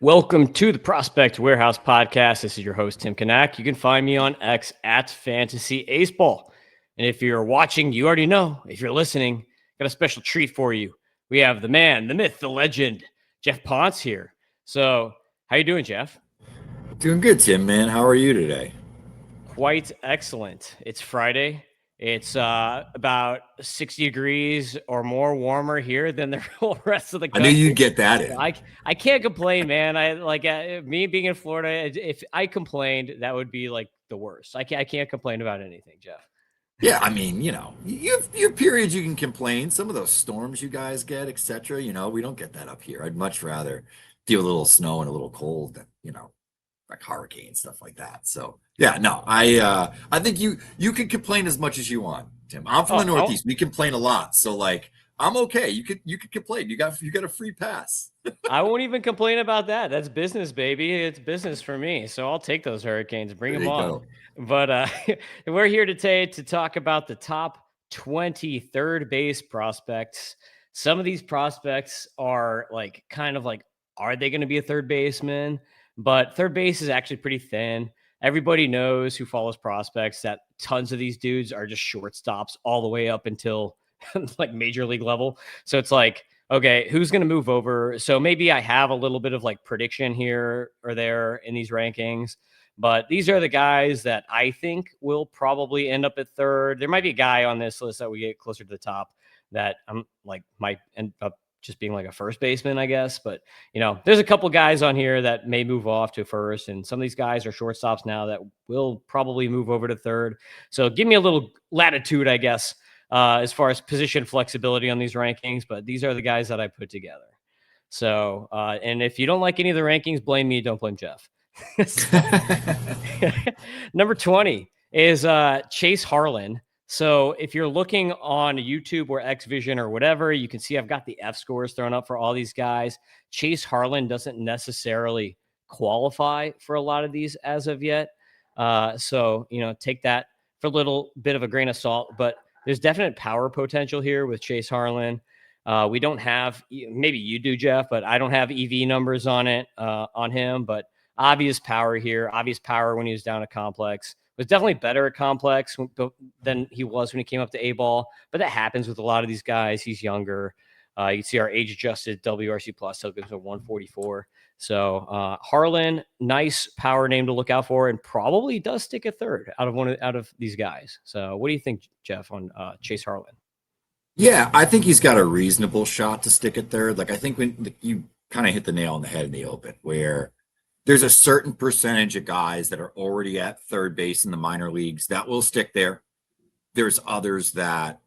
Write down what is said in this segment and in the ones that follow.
Welcome to the Prospect Warehouse podcast. This is your host, Tim Kanak. You can find me on X at Fantasy Aceball. And if you're watching, you already know. If you're listening, got a special treat for you. We have the man, the myth, the legend, Geoff Pontes here. So, how you doing, Geoff? Doing good, Tim, man. How are you today? Quite excellent. It's Friday. It's about 60 degrees or more warmer here than the whole rest of the I knew country. you'd get that in. I can't complain, man. I like me being in Florida. If I complained, that would be like the worst. I can't complain about anything, Geoff. Yeah, I mean, you have periods you can complain. Some of those storms you guys get, etc. We don't get that up here. I'd much rather deal with a little snow and a little cold than, like hurricanes, stuff like that. So yeah, no, I think you can complain as much as you want, Tim. I'm from the Northeast. We complain a lot. So like I'm okay. You could complain. You got a free pass. I won't even complain about that. That's business, baby. It's business for me. So I'll take those hurricanes. Bring There them you on. go. But we're here today to talk about the top 20 third base prospects. Some of these prospects are like kind of like, are they going to be a third baseman? But third base is actually pretty thin. Everybody knows who follows prospects that tons of these dudes are just shortstops all the way up until like major league level. So it's like, okay, who's going to move over? So maybe I have a little bit of like prediction here or there in these rankings, but these are the guys that I think will probably end up at third. There might be a guy on this list that we get closer to the top that I'm like might end up just being like a first baseman, I guess. But there's a couple guys on here that may move off to first, and some of these guys are shortstops now that will probably move over to third. So give me a little latitude, I guess, as far as position flexibility on these rankings, but these are the guys that I put together. So, and if you don't like any of the rankings, blame me. Don't blame Geoff. Number 20 is Chase Harlan. So if you're looking on YouTube or XVision or whatever, you can see I've got the fScores thrown up for all these guys. Chase Harlan doesn't necessarily qualify for a lot of these as of yet. So, take that for a little bit of a grain of salt, but there's definite power potential here with Chase Harlan. We don't have, maybe you do, Geoff, but I don't have EV numbers on it, on him, but obvious power here, obvious power when he was down at complex. Was definitely better at complex than he was when he came up to A-ball, but that happens with a lot of these guys. He's younger. You can see our age-adjusted WRC plus still gives him 144. So Harlan, nice power name to look out for, and probably does stick at third out of these guys. So what do you think, Geoff, on Chase Harlan? Yeah, I think he's got a reasonable shot to stick at third. Like I think when you kind of hit the nail on the head in the open, where there's a certain percentage of guys that are already at third base in the minor leagues that will stick there. There's others that,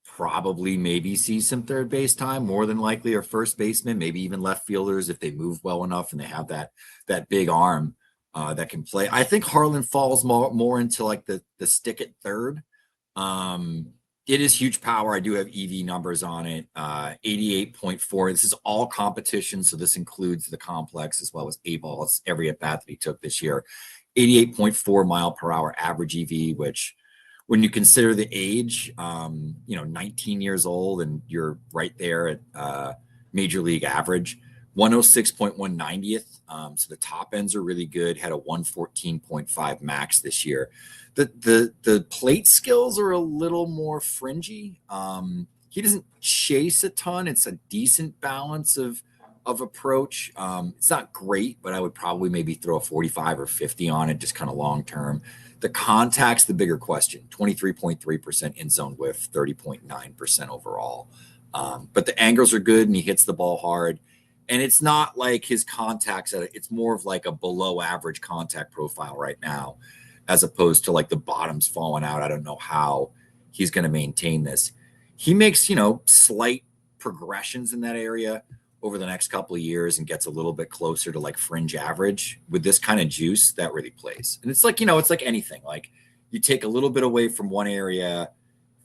probably maybe see some third base time, more than likely are first baseman, maybe even left fielders if they move well enough and they have that big arm that can play. I think Harlan falls more into like the stick at third. It is huge power. I do have EV numbers on it. 88.4. This is all competition, so this includes the complex as well as A-ball. It's every at bat that he took this year. 88.4 mile per hour average EV, which when you consider the age, 19 years old, and you're right there at major league average. 106.190th. So the top ends are really good. Had a 114.5 max this year. The plate skills are a little more fringy. He doesn't chase a ton. It's a decent balance of approach. It's not great, but I would probably maybe throw a 45 or 50 on it, just kind of long term. The contact's the bigger question. 23.3% in zone whiff, 30.9% overall. But the angles are good and he hits the ball hard. And it's not like his contacts, it's more of like a below average contact profile right now, as opposed to like the bottoms falling out. I don't know how he's going to maintain this. He makes, slight progressions in that area over the next couple of years and gets a little bit closer to like fringe average with this kind of juice that really plays. And it's like, it's like anything, like you take a little bit away from one area,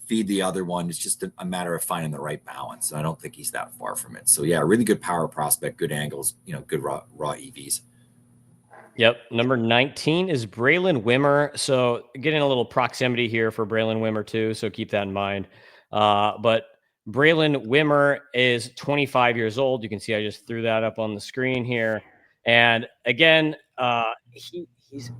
feed the other one. It's just a matter of finding the right balance. And I don't think he's that far from it. So yeah, really good power prospect, good angles, good raw EVs. Yep. Number 19 is Braylon Wimmer. So getting a little proximity here for Braylon Wimmer too. So keep that in mind. But Braylon Wimmer is 25 years old. You can see I just threw that up on the screen here. And again, he's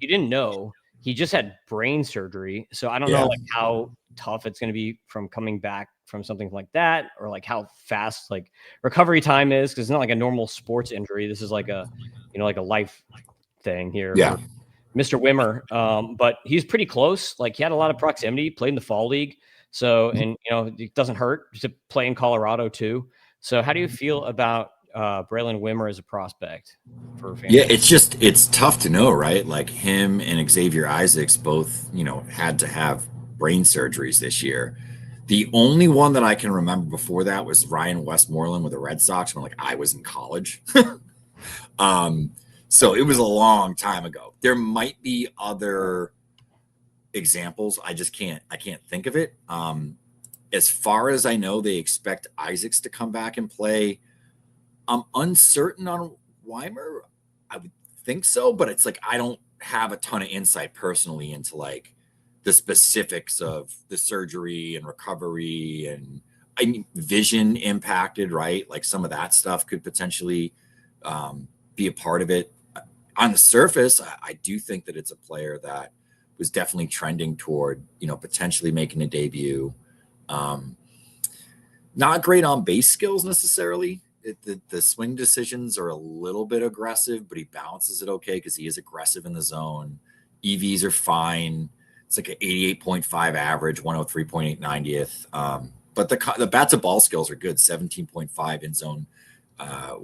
you didn't know he just had brain surgery, so I don't know Yeah. like how tough it's going to be from coming back from something like that, or like how fast like recovery time is, because it's not like a normal sports injury. This is like a like a life thing here Yeah. for Mr. Wimmer. But he's pretty close. Like he had a lot of proximity, played in the fall league. So, and it doesn't hurt to play in Colorado too. So how do you feel about Braylon Wimmer as a prospect for Yeah, fantasy? it's tough to know, right? Like him and Xavier Isaacs both, had to have brain surgeries this year. The only one that I can remember before that was Ryan Westmoreland with the Red Sox when like I was in college. um, so it was a long time ago. There might be other examples. I can't think of it. As far as I know, they expect Isaacs to come back and play. I'm uncertain on Weimer. I would think so, but it's like I don't have a ton of insight personally into like the specifics of the surgery and recovery and I mean vision impacted, right? Like some of that stuff could potentially be a part of it. On the surface, I do think that it's a player that was definitely trending toward, potentially making a debut. Um, Not great on base skills necessarily. The swing decisions are a little bit aggressive, but he balances it okay because he is aggressive in the zone. EVs are fine. It's like an 88.5 average, 103.8 90th. But the bat to ball skills are good, 17.5 in zone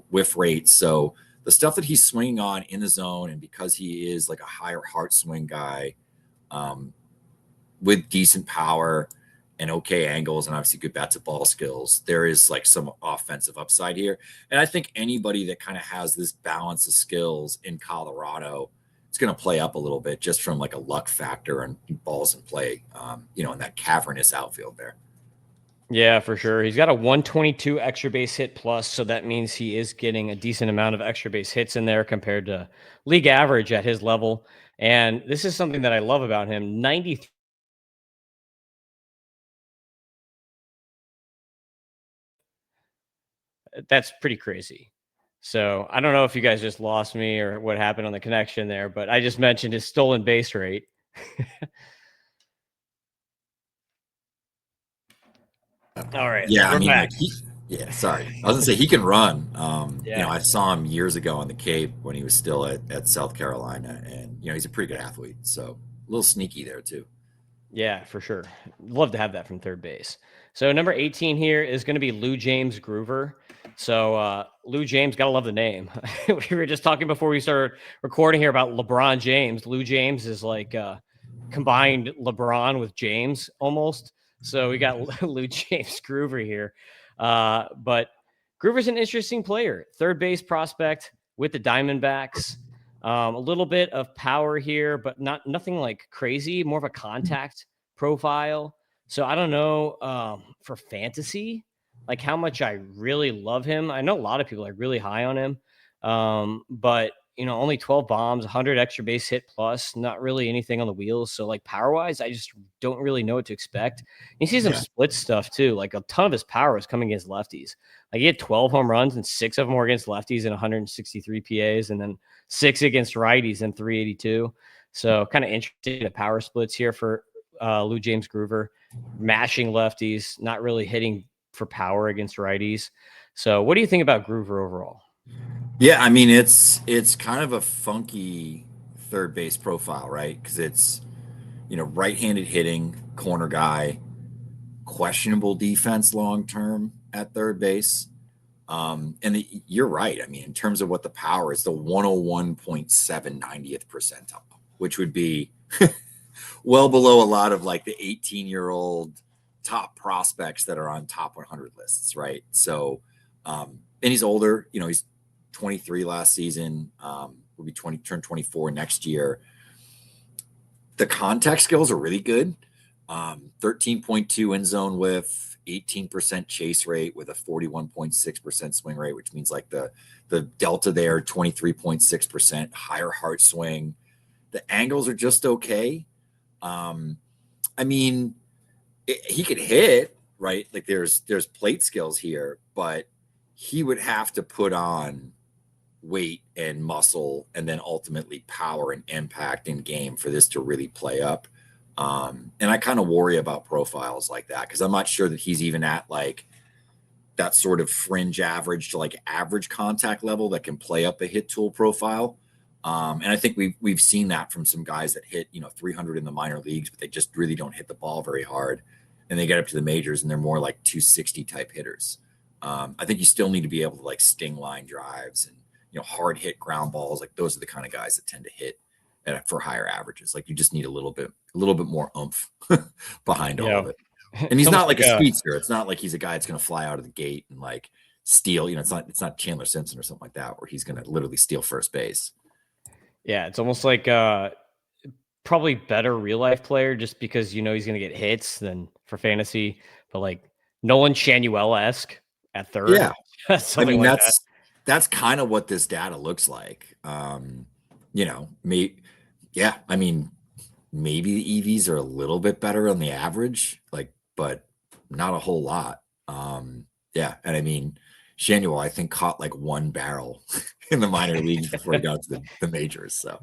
whiff rate. So the stuff that he's swinging on in the zone, and because he is like a higher heart swing guy, um, with decent power and okay angles and obviously good bat to ball skills, there is like some offensive upside here. And I think anybody that kind of has this balance of skills in Colorado, it's going to play up a little bit just from like a luck factor and balls in play, in that cavernous outfield there. Yeah, for sure. He's got a 122 extra base hit plus, so that means he is getting a decent amount of extra base hits in there compared to league average at his level. And this is something that I love about him. 93. That's pretty crazy. So I don't know if you guys just lost me or what happened on the connection there, but I just mentioned his stolen base rate. All right, Yeah, I we're mean, back. yeah, sorry. I was gonna say he can run. Yeah. I saw him years ago on the Cape when he was still at South Carolina, and he's a pretty good athlete. So a little sneaky there too. Yeah, for sure. Love to have that from third base. So number 18 here is going to be Lou James Groover. So Lou James, gotta love the name. We were just talking before we started recording here about LeBron James. Lou James is like combined LeBron with James almost. So we got Lou James Groover here. But Groover's an interesting player. Third base prospect with the Diamondbacks. A little bit of power here, but nothing like crazy. More of a contact profile. So I don't know for fantasy, like how much I really love him. I know a lot of people are really high on him, but only 12 bombs, 100 extra base hit plus, not really anything on the wheels. So like power wise, I just don't really know what to expect. You see some Yeah, split stuff too. Like a ton of his power is coming against lefties. Like he had 12 home runs and 6 of them were against lefties and 163 PAs, and then 6 against righties and 382. So kind of interesting the power splits here for Lou James Groover, mashing lefties, not really hitting for power against righties. So what do you think about Groover overall? yeah. I mean, it's kind of a funky third base profile, right? Because it's right-handed hitting, corner guy, questionable defense long term at third base. You're right. I mean, in terms of what the power is, the 101.7 90th percentile, which would be well below a lot of like the 18-year-old top prospects that are on top 100 lists, right? So, and he's older. He's 23 last season. Will be turn 24 next year. The contact skills are really good. 13.2 in zone with 18% chase rate with a 41.6% swing rate, which means like the delta there, 23.6% higher heart swing. The angles are just okay. I mean, he could hit, right? Like there's plate skills here, but he would have to put on weight and muscle, and then ultimately power and impact in game for this to really play up. And I kind of worry about profiles like that because I'm not sure that he's even at like that sort of fringe average to like average contact level that can play up a hit tool profile. And I think we've seen that from some guys that hit 300 in the minor leagues, but they just really don't hit the ball very hard, and they get up to the majors and they're more like 260 type hitters. I think you still need to be able to like sting line drives and hard hit ground balls. Like those are the kind of guys that tend to hit for higher averages. Like you just need a little bit more oomph behind all of it. And he's not like a speedster. It's not like he's a guy that's going to fly out of the gate and like steal. It's not Chandler Simpson or something like that, where he's going to literally steal first base. Yeah, it's almost like probably better real life player just because he's going to get hits than for fantasy. But like Nolan Shanuel-esque at third. Yeah, I mean like that's kind of what this data looks like. Yeah, I mean, maybe the EVs are a little bit better on the average, like, but not a whole lot. Yeah, and I mean, Shanuel, I think, caught like one barrel in the minor leagues before he got to the majors. So,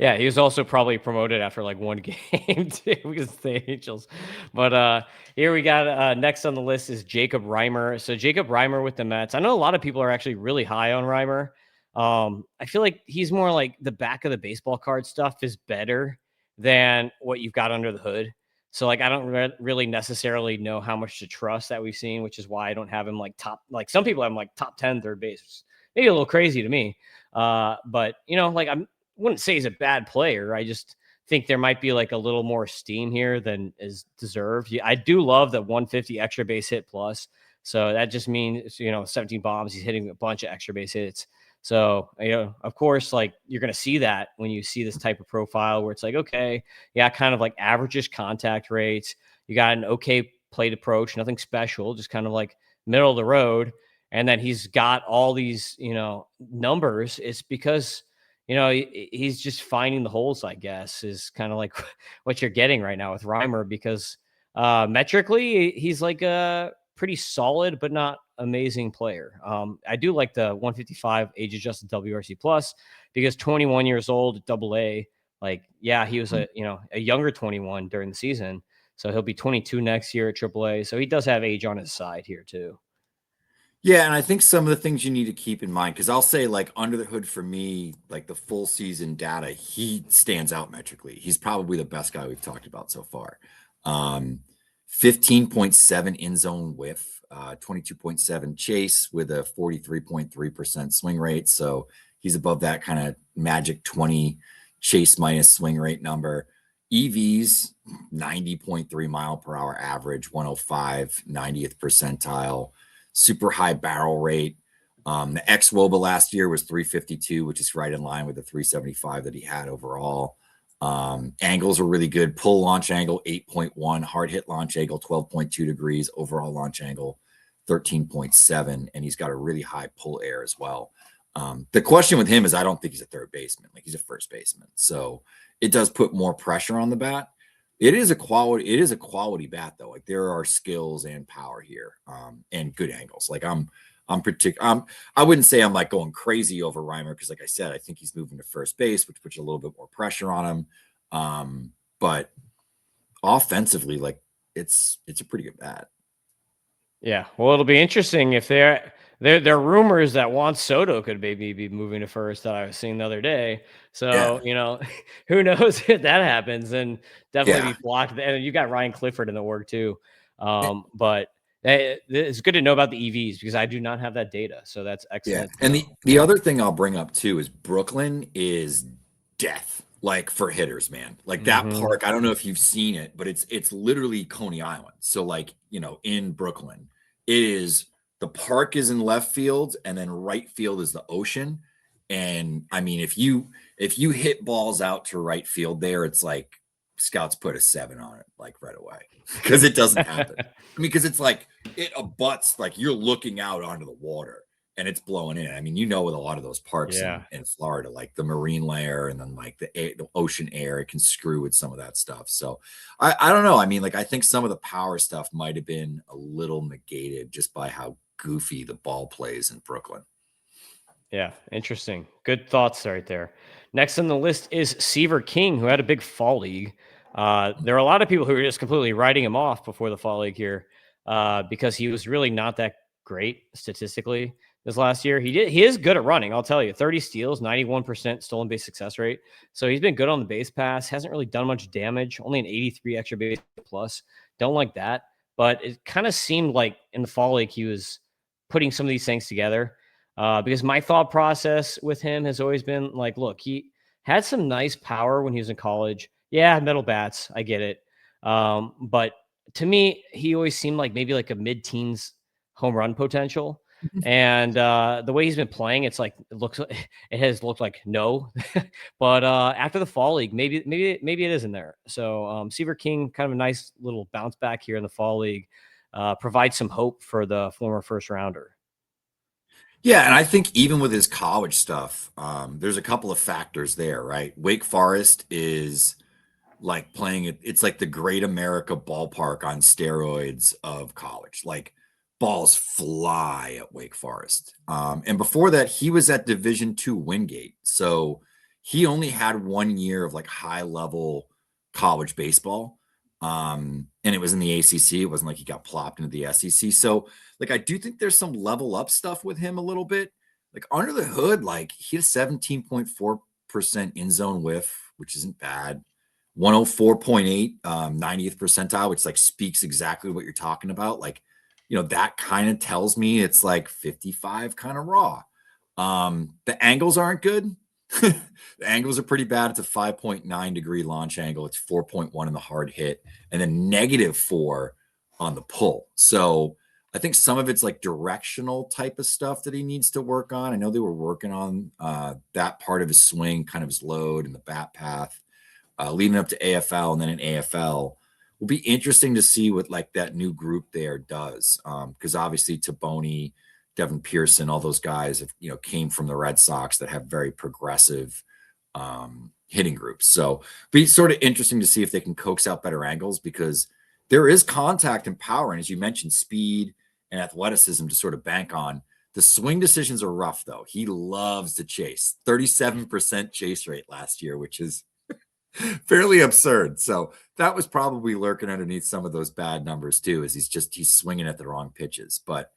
yeah, he was also probably promoted after like one game too because of the Angels. But here we got next on the list is Jacob Reimer. So Jacob Reimer with the Mets. I know a lot of people are actually really high on Reimer. I feel like he's more like the back of the baseball card stuff is better than what you've got under the hood. So like I don't really necessarily know how much to trust that we've seen, which is why I don't have him like top. Like some people have him like top 10 third base. Maybe a little crazy to me. But like I wouldn't say he's a bad player. I just think there might be like a little more steam here than is deserved. I do love that 150 extra base hit plus. So that just means 17 bombs. He's hitting a bunch of extra base hits. So, of course, like you're going to see that when you see this type of profile where it's like, okay, yeah, kind of like average contact rates. You got an okay plate approach, nothing special, just kind of like middle of the road. And then he's got all these, numbers. It's because, he's just finding the holes, I guess, is kind of like what you're getting right now with Reimer because metrically, he's like a pretty solid, but not amazing player. I do like the 155 age adjusted WRC plus because 21 years old, double A. Like, yeah, he was a younger 21 during the season. So he'll be 22 next year at AAA. So he does have age on his side here too. yeah, and I think some of the things you need to keep in mind, because I'll say like under the hood for me, like the full season data, he stands out metrically. He's probably the best guy we've talked about so far. 15.7 in zone whiff, 22.7 chase with a 43.3% swing rate. So he's above that kind of magic 20 chase minus swing rate number. EVs, 90.3 mile per hour average, 105, 90th percentile, super high barrel rate. The xWOBA last year was 352, which is right in line with the 375 that he had overall. Angles are really good. Pull launch angle 8.1, hard hit launch angle 12.2 degrees, overall launch angle 13.7, and he's got a really high pull air as well. The question with him is I don't think he's a third baseman, like he's a first baseman. So it does put more pressure on the bat. It is a quality bat though. Like there are skills and power here, and good angles. Like I wouldn't say I'm like going crazy over Reimer because, like I said, I think he's moving to first base, which puts a little bit more pressure on him. But offensively, like it's a pretty good bat. Yeah, well, it'll be interesting if there are rumors that Juan Soto could maybe be moving to first that I was seeing the other day. So who knows if that happens, and definitely be blocked. And you got Ryan Clifford in the org too. But it's good to know about the EVs because I do not have that data. So that's excellent. Yeah, and the other thing I'll bring up too is Brooklyn is death, like for hitters, man. Like that park, I don't know if you've seen it, but it's literally Coney Island. So like in Brooklyn, the park is in left field, and then right field is the ocean. And I mean, if you hit balls out to right field there, it's like scouts put a 7 on it like right away because it doesn't happen. I mean, because it's like it abuts, like you're looking out onto the water and it's blowing in. I mean, with a lot of those parks in Florida, like the marine layer and then like the ocean air, it can screw with some of that stuff. So I don't know. I mean, like I think some of the power stuff might have been a little negated just by how goofy the ball plays in Brooklyn. Yeah, interesting. Good thoughts right there. Next on the list is Seaver King, who had a big fall league. There are a lot of people who are just completely writing him off before the fall league here because he was really not that great statistically this last year. He is good at running, I'll tell you. 30 steals, 91% stolen base success rate. So he's been good on the base pass. Hasn't really done much damage. Only an 83 extra base plus. Don't like that. But it kind of seemed like in the fall league he was putting some of these things together. Because my thought process with him has always been like, look, he had some nice power when he was in college. Yeah, metal bats, I get it. But to me, he always seemed like maybe like a mid-teens home run potential. And the way he's been playing, it's like it has looked like no. But after the fall league, maybe it is in there. So Seaver King, kind of a nice little bounce back here in the fall league, provides some hope for the former first rounder. Yeah, and I think even with his college stuff, there's a couple of factors there, right? Wake Forest is like playing it. It's like the Great America Ballpark on steroids of college. Like balls fly at Wake Forest. And before that, he was at Division II Wingate, so he only had 1 year of like high level college baseball. And it was in the ACC. It wasn't like he got plopped into the SEC. So, like, I do think there's some level up stuff with him a little bit. Like under the hood, like he has 17.4% in zone whiff, which isn't bad. 104.8, 90th percentile, which like speaks exactly what you're talking about. Like, that kind of tells me it's like 55 kind of raw. The angles aren't good. The angles are pretty bad. It's a 5.9-degree launch angle. It's 4.1 in the hard hit, and then -4 on the pull. So I think some of it's like directional type of stuff that he needs to work on. I know they were working on that part of his swing, kind of his load and the bat path, leading up to AFL and then in AFL. Will be interesting to see what like that new group there does, because obviously Taboni, Devin Pearson, all those guys have came from the Red Sox that have very progressive hitting groups. So be sort of interesting to see if they can coax out better angles, because there is contact and power, and as you mentioned, speed and athleticism to sort of bank on. The swing decisions are rough though. He loves to chase. 37% chase rate last year, which is fairly absurd. So that was probably lurking underneath some of those bad numbers too, as he's swinging at the wrong pitches. But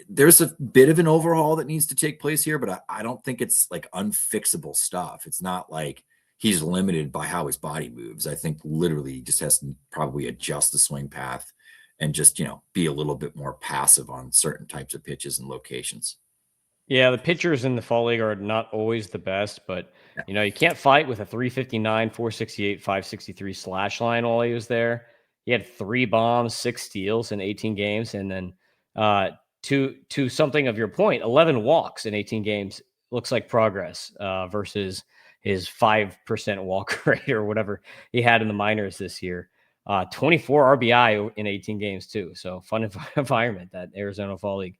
there's a bit of an overhaul that needs to take place here, but I don't think it's like unfixable stuff. It's not like he's limited by how his body moves. I think literally he just has to probably adjust the swing path and just, be a little bit more passive on certain types of pitches and locations. Yeah, the pitchers in the fall league are not always the best, but you can't fight with a 359, 468, 563 slash line while he was there. He had 3 bombs, 6 steals in 18 games, and then to something of your point, 11 walks in 18 games looks like progress versus his 5% walk rate or whatever he had in the minors this year. 24 RBI in 18 games too. So fun environment, that Arizona Fall League.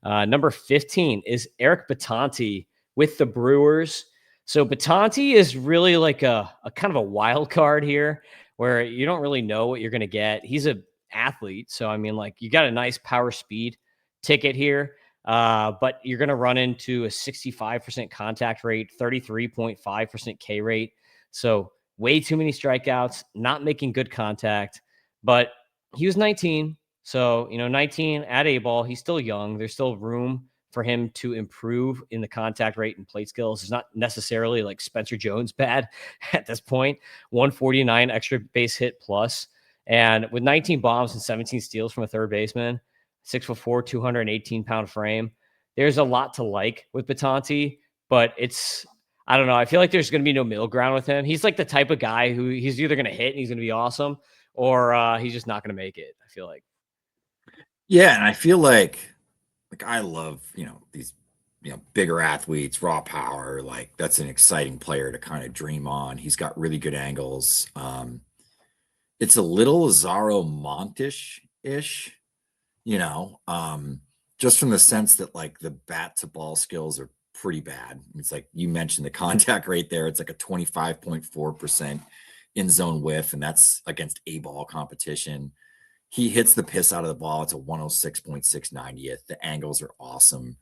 Number 15 is Eric Batanti with the Brewers. So Batanti is really like a kind of a wild card here, where you don't really know what you're going to get. He's an athlete, so I mean, like, you got a nice power speed ticket here, but you're going to run into a 65% contact rate, 33.5% K rate. So way too many strikeouts, not making good contact. But he was 19. So, 19 at A ball, he's still young. There's still room for him to improve in the contact rate and plate skills. It's not necessarily like Spencer Jones bad at this point. 149 extra base hit plus. And with 19 bombs and 17 steals from a third baseman, 6'4", 218-pound frame, there's a lot to like with Batanti, but I don't know. I feel like there's going to be no middle ground with him. He's like the type of guy who he's either going to hit and he's going to be awesome, or he's just not going to make it, I feel like. Yeah, and I feel like I love, these, bigger athletes, raw power. Like that's an exciting player to kind of dream on. He's got really good angles. It's a little Zaro Montish-ish, just from the sense that like the bat to ball skills are pretty bad. It's like you mentioned the contact rate there. It's like a 25.4% in zone whiff, and that's against A ball competition. He hits the piss out of the ball. It's a 106.690th. The angles are awesome.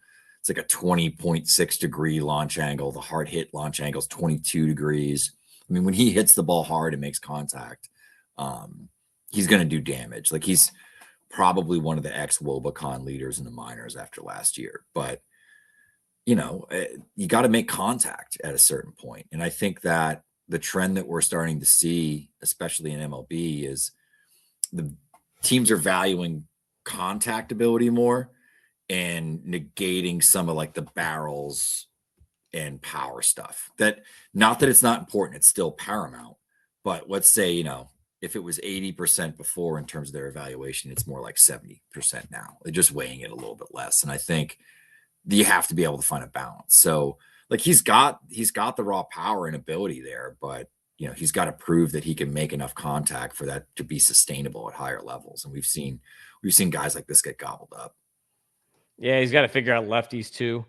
It's like a 20.6 degree launch angle. The hard hit launch angle is 22 degrees. I mean, when he hits the ball hard and makes contact, he's going to do damage. Like, he's probably one of the ex-Wobacon leaders in the minors after last year. But, you know, you got to make contact at a certain point. And I think that the trend that we're starting to see, especially in MLB, is the teams are valuing contact ability more and negating some of like the barrels and power stuff. That, not that it's not important, it's still paramount. But let's say, you know, if it was 80% before in terms of their evaluation, it's more like 70% now. They're just weighing it a little bit less. And I think you have to be able to find a balance. So like he's got the raw power and ability there, but you know, he's got to prove that he can make enough contact for that to be sustainable at higher levels. And we've seen guys like this get gobbled up. Yeah, he's got to figure out lefties too.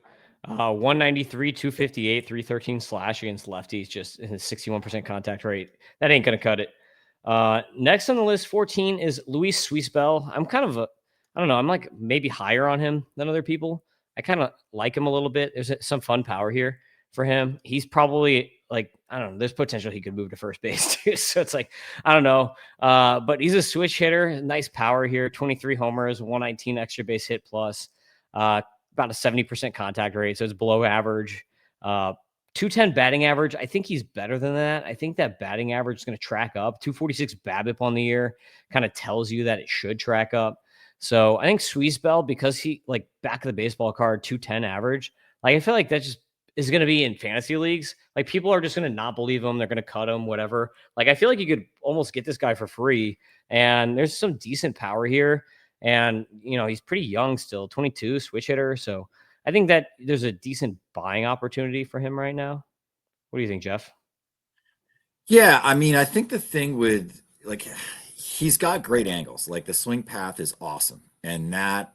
193, 258, 313 slash against lefties, just his 61% contact rate. That ain't going to cut it. Next on the list, 14 is Luis Suizbel. I'm kind of I don't know. I'm like maybe higher on him than other people. I kind of like him a little bit. There's some fun power here for him. He's probably like, I don't know, there's potential he could move to first base too. So it's like, I don't know. But he's a switch hitter, nice power here, 23 homers, 119 extra base hit plus, about a 70% contact rate. So it's below average. 210 batting average. I think he's better than that. I think that batting average is going to track up. 246 BABIP on the year kind of tells you that it should track up. So I think Suizbel, because he like back of the baseball card, 210 average, like I feel like that just is going to be in fantasy leagues. Like people are just going to not believe him. They're going to cut him, whatever. Like I feel like you could almost get this guy for free. And there's some decent power here. And, you know, he's pretty young still, 22, switch hitter. So I think that there's a decent buying opportunity for him right now. What do you think, Geoff? Yeah, I mean, I think the thing with like he's got great angles. Like the swing path is awesome. And that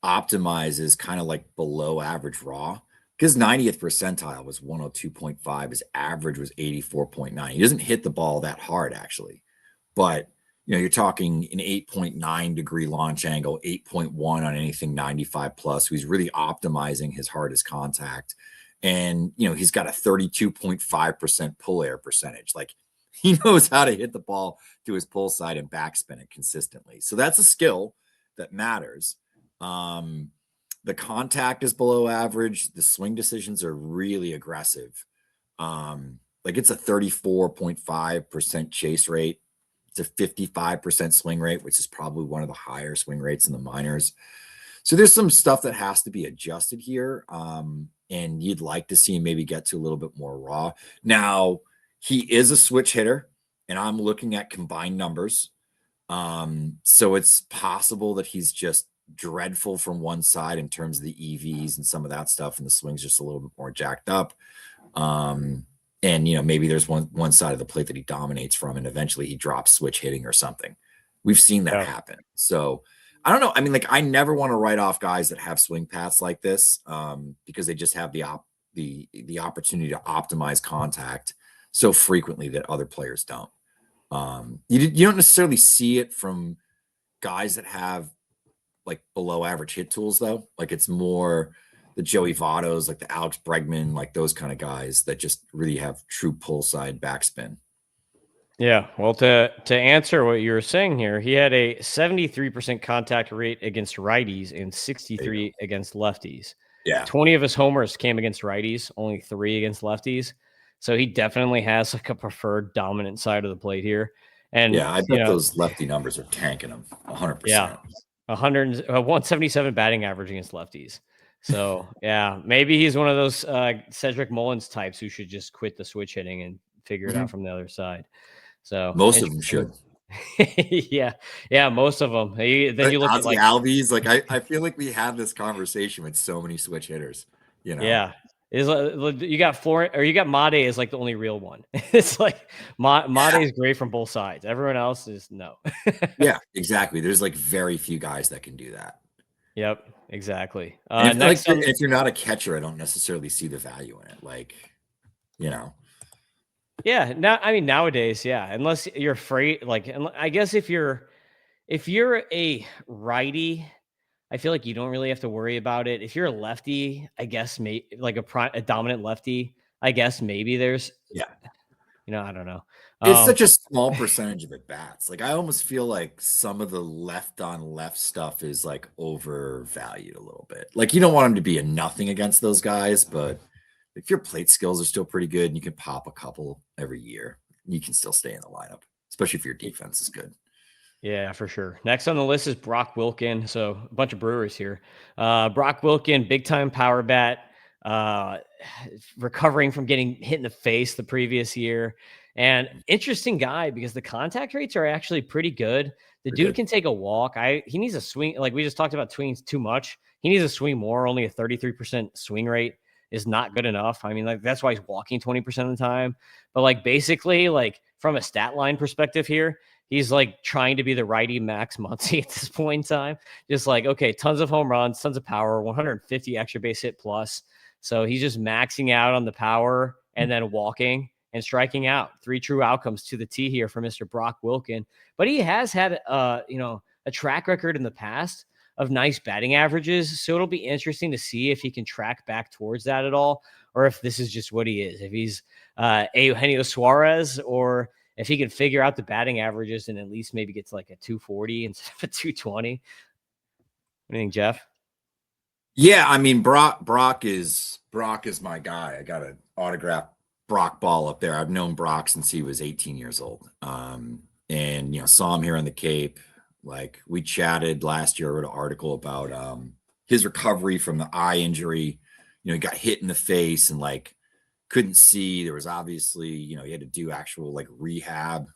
optimizes kind of like below average raw. His 90th percentile was 102.5. His average was 84.9. He doesn't hit the ball that hard, actually. But, you know, you're talking an 8.9 degree launch angle, 8.1 on anything 95 plus. So he's really optimizing his hardest contact. And, you know, he's got a 32.5% pull air percentage. Like he knows how to hit the ball to his pull side and backspin it consistently. So that's a skill that matters. The contact is below average. The swing decisions are really aggressive. Like it's a 34.5% chase rate. It's a 55% swing rate, which is probably one of the higher swing rates in the minors. So there's some stuff that has to be adjusted here. And you'd like to see him maybe get to a little bit more raw. Now, he is a switch hitter, and I'm looking at combined numbers. So it's possible that he's just dreadful from one side in terms of the EVs and some of that stuff, and the swing's just a little bit more jacked up. And you know, maybe there's one side of the plate that he dominates from, and eventually he drops switch hitting or something. We've seen that happen. So I don't know. I mean, like I never want to write off guys that have swing paths like this, because they just have the opportunity to optimize contact so frequently that other players don't. You don't necessarily see it from guys that have like below average hit tools though. Like it's more the Joey Vottos, like the Alex Bregman, like those kind of guys that just really have true pull side backspin. Yeah, well, to answer what you were saying here, he had a 73% contact rate against righties and 63 against lefties. Yeah. 20 of his homers came against righties, only 3 against lefties. So he definitely has like a preferred dominant side of the plate here. And yeah, I bet those lefty numbers are tanking him 100%. Yeah, 177 batting average against lefties. So yeah, maybe he's one of those Cedric Mullins types who should just quit the switch hitting and figure it out from the other side. So most of them should. yeah, most of them. Then you look at like Albies. Like I feel like we have this conversation with so many switch hitters. You know, yeah. Is you got Florent or you got Made is like the only real one. It's like Made is great from both sides. Everyone else is no. Yeah, exactly. There's like very few guys that can do that. Yep, exactly. If you're not a catcher, I don't necessarily see the value in it. Like, you know. Yeah, nowadays, yeah, unless you're afraid, like, I guess if you're a righty, I feel like you don't really have to worry about it. If you're a lefty, I guess like a dominant lefty, I guess maybe there's, Yeah. I don't know. It's such a small percentage of at bats. Like I almost feel like some of the left on left stuff is like overvalued a little bit. Like you don't want him to be a nothing against those guys, but if your plate skills are still pretty good and you can pop a couple every year, you can still stay in the lineup, especially if your defense is good. Yeah, for sure. Next on the list is Brock Wilken. So a bunch of Brewers here. Brock Wilken, big time power bat, uh, recovering from getting hit in the face the previous year. And interesting guy because the contact rates are actually pretty good. The Pretty dude good. can take a walk. He needs a swing. Like we just talked about swings too much. He needs to swing more. Only a 33% swing rate is not good enough. I mean, like that's why he's walking 20% of the time. But like basically, like from a stat line perspective here, he's like trying to be the righty Max Muncy at this point in time. Just like, okay, tons of home runs, tons of power, 150 extra base hit plus. So he's just maxing out on the power and then walking and striking out. 3 true outcomes to the T here for Mr. Brock Wilken. But he has had a track record in the past of nice batting averages. So it'll be interesting to see if he can track back towards that at all, or if this is just what he is. If he's Eugenio Suarez, or if he can figure out the batting averages and at least maybe gets like a 240 instead of a 220. What do you think, Geoff? Yeah, I mean Brock is my guy. I got an autograph Brock ball up there. I've known Brock since he was 18 years old. And saw him here on the Cape. Like we chatted last year, I wrote an article about his recovery from the eye injury. He got hit in the face and like couldn't see. There was obviously, he had to do actual like rehab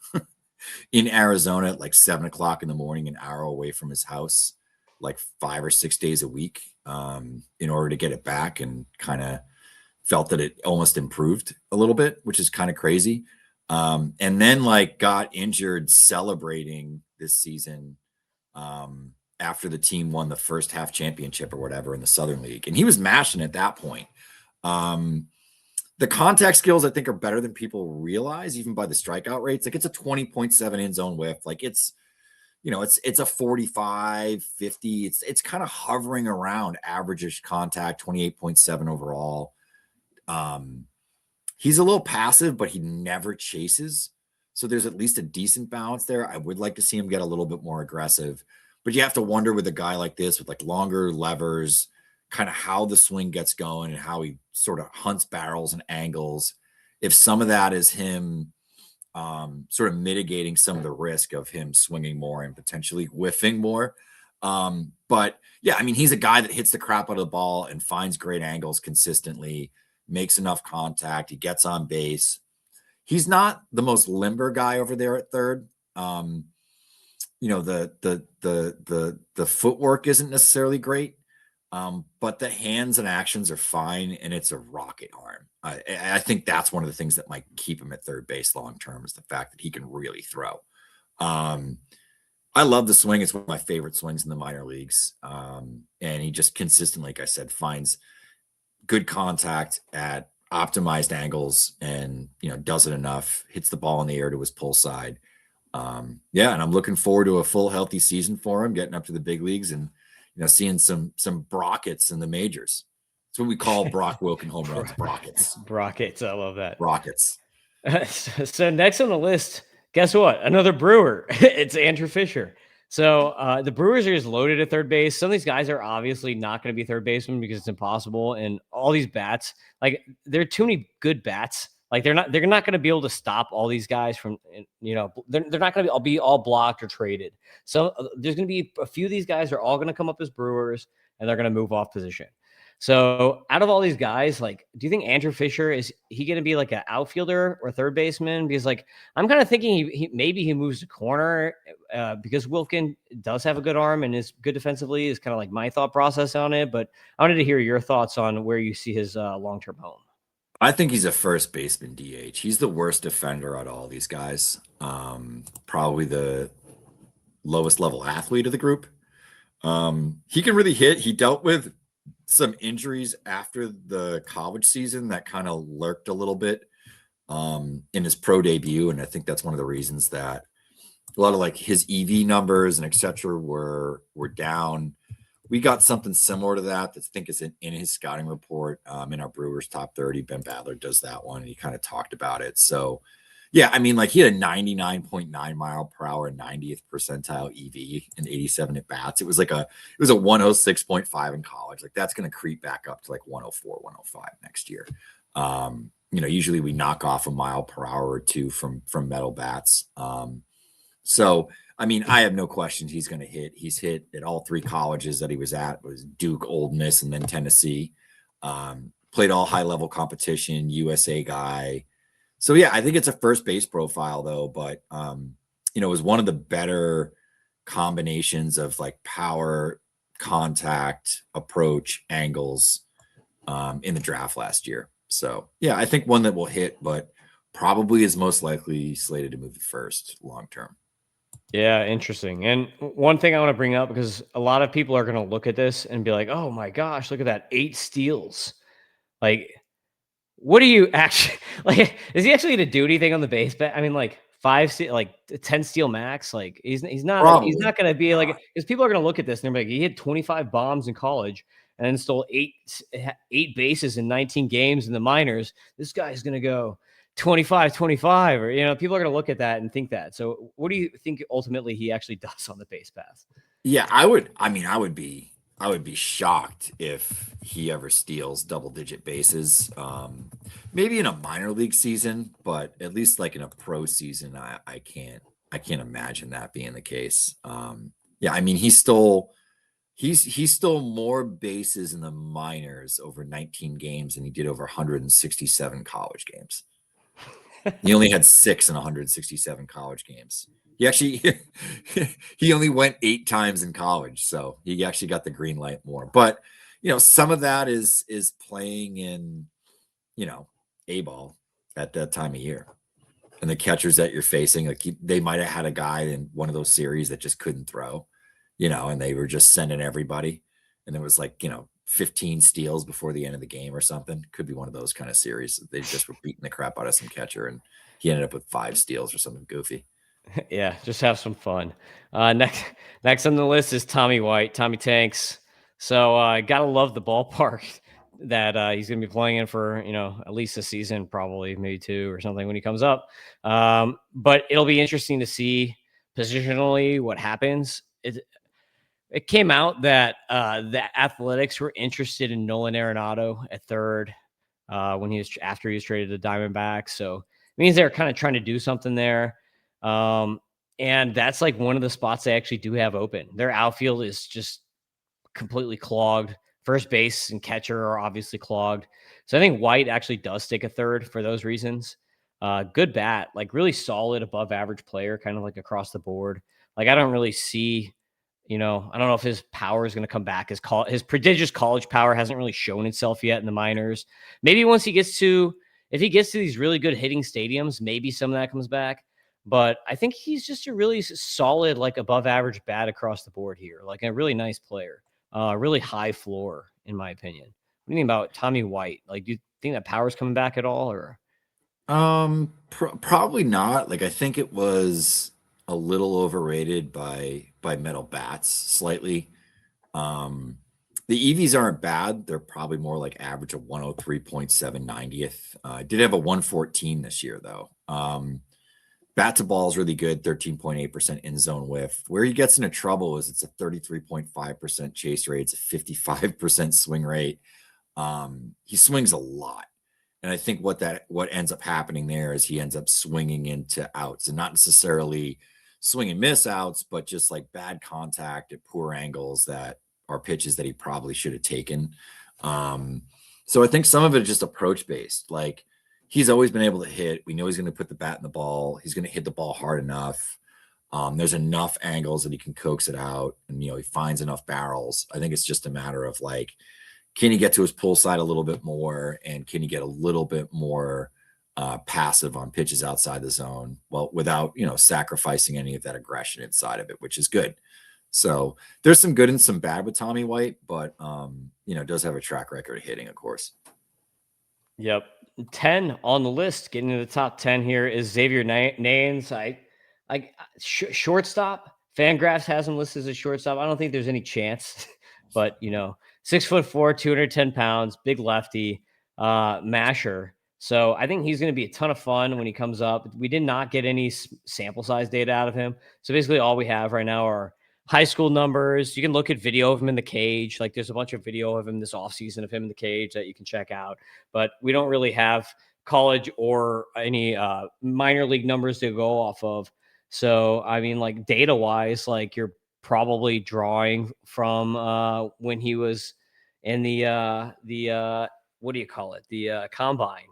in Arizona at like 7:00 in the morning, an hour away from his house, like 5 or 6 days a week, in order to get it back, and kind of felt that it almost improved a little bit, which is kind of crazy. And then like got injured celebrating this season, after the team won the first half championship or whatever in the Southern League. And he was mashing at that point. The contact skills, I think, are better than people realize, even by the strikeout rates. Like it's a 20.7 in zone whiff. Like it's a 45, 50. It's kind of hovering around average-ish contact, 28.7 overall. He's a little passive, but he never chases. So there's at least a decent balance there. I would like to see him get a little bit more aggressive, but you have to wonder with a guy like this with like longer levers, kind of how the swing gets going and how he sort of hunts barrels and angles. If some of that is him sort of mitigating some of the risk of him swinging more and potentially whiffing more. But yeah, I mean, he's a guy that hits the crap out of the ball and finds great angles consistently, makes enough contact. He gets on base. He's not the most limber guy over there at third. The footwork isn't necessarily great. But the hands and actions are fine, and it's a rocket arm. I think that's one of the things that might keep him at third base long term, is the fact that he can really throw. I love the swing. It's one of my favorite swings in the minor leagues. And he just consistently, like I said, finds good contact at optimized angles and, does it enough, hits the ball in the air to his pull side. And I'm looking forward to a full healthy season for him, getting up to the big leagues and, seeing some Brockets in the majors. That's what we call Brock Wilken home runs, Brockets. Brockets. I love that. Brockets. So next on the list, guess what? Another Brewer. It's Andrew Fisher. So the Brewers are just loaded at third base. Some of these guys are obviously not going to be third baseman because it's impossible. And all these bats, like there are too many good bats. Like they're not going to be able to stop all these guys from, they're not going to be all blocked or traded. So there's going to be a few of these guys are all going to come up as Brewers and they're going to move off position. So out of all these guys, like, do you think Andrew Fisher, is he going to be like an outfielder or third baseman? Because like, I'm kind of thinking maybe he moves to corner because Wilken does have a good arm and is good defensively, is kind of like my thought process on it. But I wanted to hear your thoughts on where you see his long-term home. I think he's a first baseman DH. He's the worst defender out of all these guys. Probably the lowest level athlete of the group. He can really hit. He dealt with some injuries after the college season that kind of lurked a little bit in his pro debut. And I think that's one of the reasons that a lot of like his EV numbers and et cetera were down we got something similar to that I think is in his scouting report, in our Brewers top 30. Ben Badler does that one, and he kind of talked about it. So, yeah, I mean, like he had a 99.9 mile per hour, 90th percentile EV and 87 at bats. It was a 106.5 in college. Like that's going to creep back up to like 104, 105 next year. Usually we knock off a mile per hour or two from metal bats. So, I mean, I have no questions he's going to hit. He's hit at all three colleges that he was at, was Duke, Ole Miss, and then Tennessee. Played all high-level competition, USA guy. So, yeah, I think it's a first base profile, though. But, it was one of the better combinations of, like, power, contact, approach, angles in the draft last year. So, yeah, I think one that will hit, but probably is most likely slated to move first long term. Yeah, interesting. And one thing I want to bring up, because a lot of people are going to look at this and be like, "Oh my gosh, look at that, 8 steals." Like, what do you actually like? Is he actually going to do anything on the base? But I mean, like 10 steal max. Like he's Probably not going to be like, not. because people are going to look at this and they're like, he hit 25 bombs in college and then stole eight bases in 19 games in the minors. This guy's going to go 25, or people are going to look at that and think that. So what do you think ultimately he actually does on the base path? Yeah, I would be shocked if he ever steals double-digit bases. Maybe in a minor league season, but at least like in a pro season, I can't imagine that being the case. Yeah, I mean he stole more bases in the minors over 19 games than he did over 167 college games. He only had 6 in 167 college games. He actually he only went 8 times in college, so he actually got the green light more. But some of that is playing in A ball at that time of year, and the catchers that you're facing, like they might have had a guy in one of those series that just couldn't throw, and they were just sending everybody, and there was 15 steals before the end of the game or something. Could be one of those kind of series. They just were beating the crap out of some catcher, and he ended up with 5 steals or something goofy. Yeah, just have some fun. Next on the list is Tommy White, Tommy Tanks. So gotta love the ballpark that he's gonna be playing in for at least a season, probably maybe 2 or something when he comes up. But it'll be interesting to see positionally what happens. It came out that the Athletics were interested in Nolan Arenado at third when after he was traded to Diamondbacks. So it means they're kind of trying to do something there. And that's like one of the spots they actually do have open. Their outfield is just completely clogged. First base and catcher are obviously clogged. So I think White actually does take a third for those reasons. Good bat, like really solid above average player, kind of like across the board. Like I don't really see, I don't know if his power is going to come back. His prodigious college power hasn't really shown itself yet in the minors. Maybe once if he gets to these really good hitting stadiums, maybe some of that comes back. But I think he's just a really solid, like above average bat across the board here, like a really nice player, really high floor, in my opinion. What do you think about Tommy White? Like, do you think that power's coming back at all, or? Probably not. Like I think it was a little overrated by metal bats slightly. Um, the EVs aren't bad. They're probably more like average of 103.7 90th. Did have a 114 this year though. Bat to ball is really good, 13.8% in zone whiff. Where he gets into trouble is it's a 33.5% chase rate, it's a 55% swing rate. He swings a lot. And I think what ends up happening there is he ends up swinging into outs, and not necessarily swing and miss outs, but just like bad contact at poor angles that are pitches that he probably should have taken. So I think some of it is just approach based. Like he's always been able to hit. We know he's going to put the bat in the ball. He's going to hit the ball hard enough. There's enough angles that he can coax it out, and he finds enough barrels. I think it's just a matter of like, can he get to his pull side a little bit more, and can he get a little bit more passive on pitches outside the zone, well, without sacrificing any of that aggression inside of it, which is good. So there's some good and some bad with Tommy White, but does have a track record of hitting, of course. Yep. 10 on the list, getting into the top 10 here is Xavier Nains. Shortstop. Fangraphs has him listed as a shortstop. I don't think there's any chance but 6'4", 210 pounds, big lefty, masher. So I think he's going to be a ton of fun when he comes up. We did not get any sample size data out of him. So basically all we have right now are high school numbers. You can look at video of him in the cage. Like there's a bunch of video of him this offseason of him in the cage that you can check out. But we don't really have college or any minor league numbers to go off of. So, I mean, like data wise, like you're probably drawing from when he was in the what do you call it? The combine.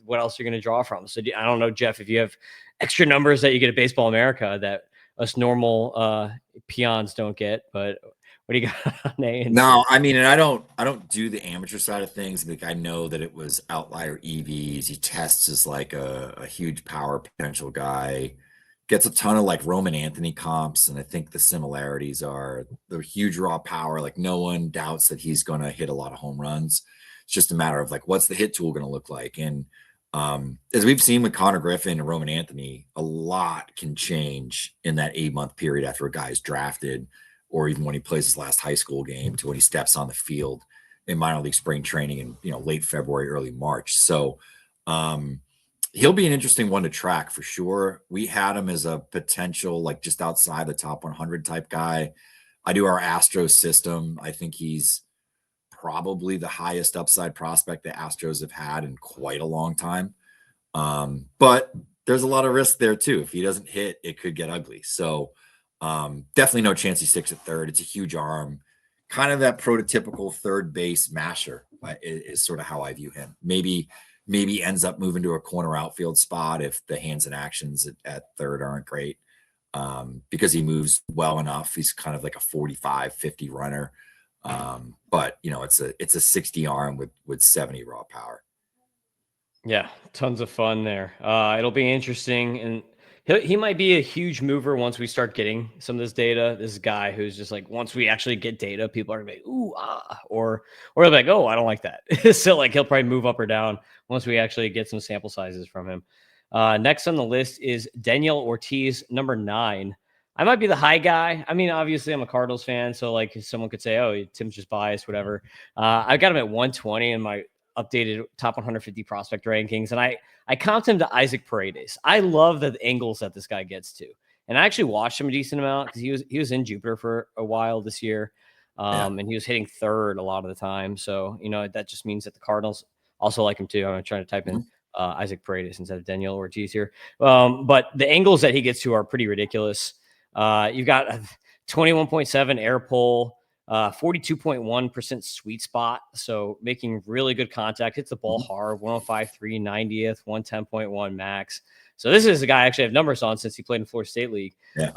What else are you going to draw from? So I don't know, Geoff, if you have extra numbers that you get at Baseball America that us normal peons don't get, but what do you got on A? No, I mean, and I don't do the amateur side of things. Like I know that it was outlier EVs. He tests as like a huge power potential guy. Gets a ton of like Roman Anthony comps, and I think the similarities are the huge raw power. Like no one doubts that he's going to hit a lot of home runs. It's just a matter of like what's the hit tool going to look like. And as we've seen with Connor Griffin and Roman Anthony, a lot can change in that 8-month period after a guy's drafted, or even when he plays his last high school game to when he steps on the field in minor league spring training in late February, early March. So he'll be an interesting one to track for sure. We had him as a potential, like just outside the top 100 type guy. I do our Astros system. I think he's probably the highest upside prospect the Astros have had in quite a long time. But there's a lot of risk there too. If he doesn't hit, it could get ugly. So definitely no chance he sticks at third. It's a huge arm, kind of that prototypical third base masher is sort of how I view him. Maybe ends up moving to a corner outfield spot if the hands and actions at third aren't great, because he moves well enough. He's kind of like a 45, 50 runner. But it's a 60 arm with 70 raw power. Yeah, tons of fun there. It'll be interesting, and he might be a huge mover once we start getting some of this data. This guy who's just like, once we actually get data, people are gonna be ooh or they're like, oh, I don't like that. So like he'll probably move up or down once we actually get some sample sizes from him. Next on the list is Daniel Ortiz, number 9. I might be the high guy. I mean, obviously, I'm a Cardinals fan, so like someone could say, "Oh, Tim's just biased," whatever. I got him at 120 in my updated top 150 prospect rankings, and I comped him to Isaac Paredes. I love the angles that this guy gets to, and I actually watched him a decent amount because he was in Jupiter for a while this year, and he was hitting third a lot of the time. So that just means that the Cardinals also like him too. I'm trying to type in Isaac Paredes instead of Daniel Ortiz here, but the angles that he gets to are pretty ridiculous. You've got 21.7 air pull, 42.1% sweet spot. So making really good contact, hits the ball hard, 105.3 90th, 110.1 max. So this is a guy I actually have numbers on since he played in Florida State League. Yeah.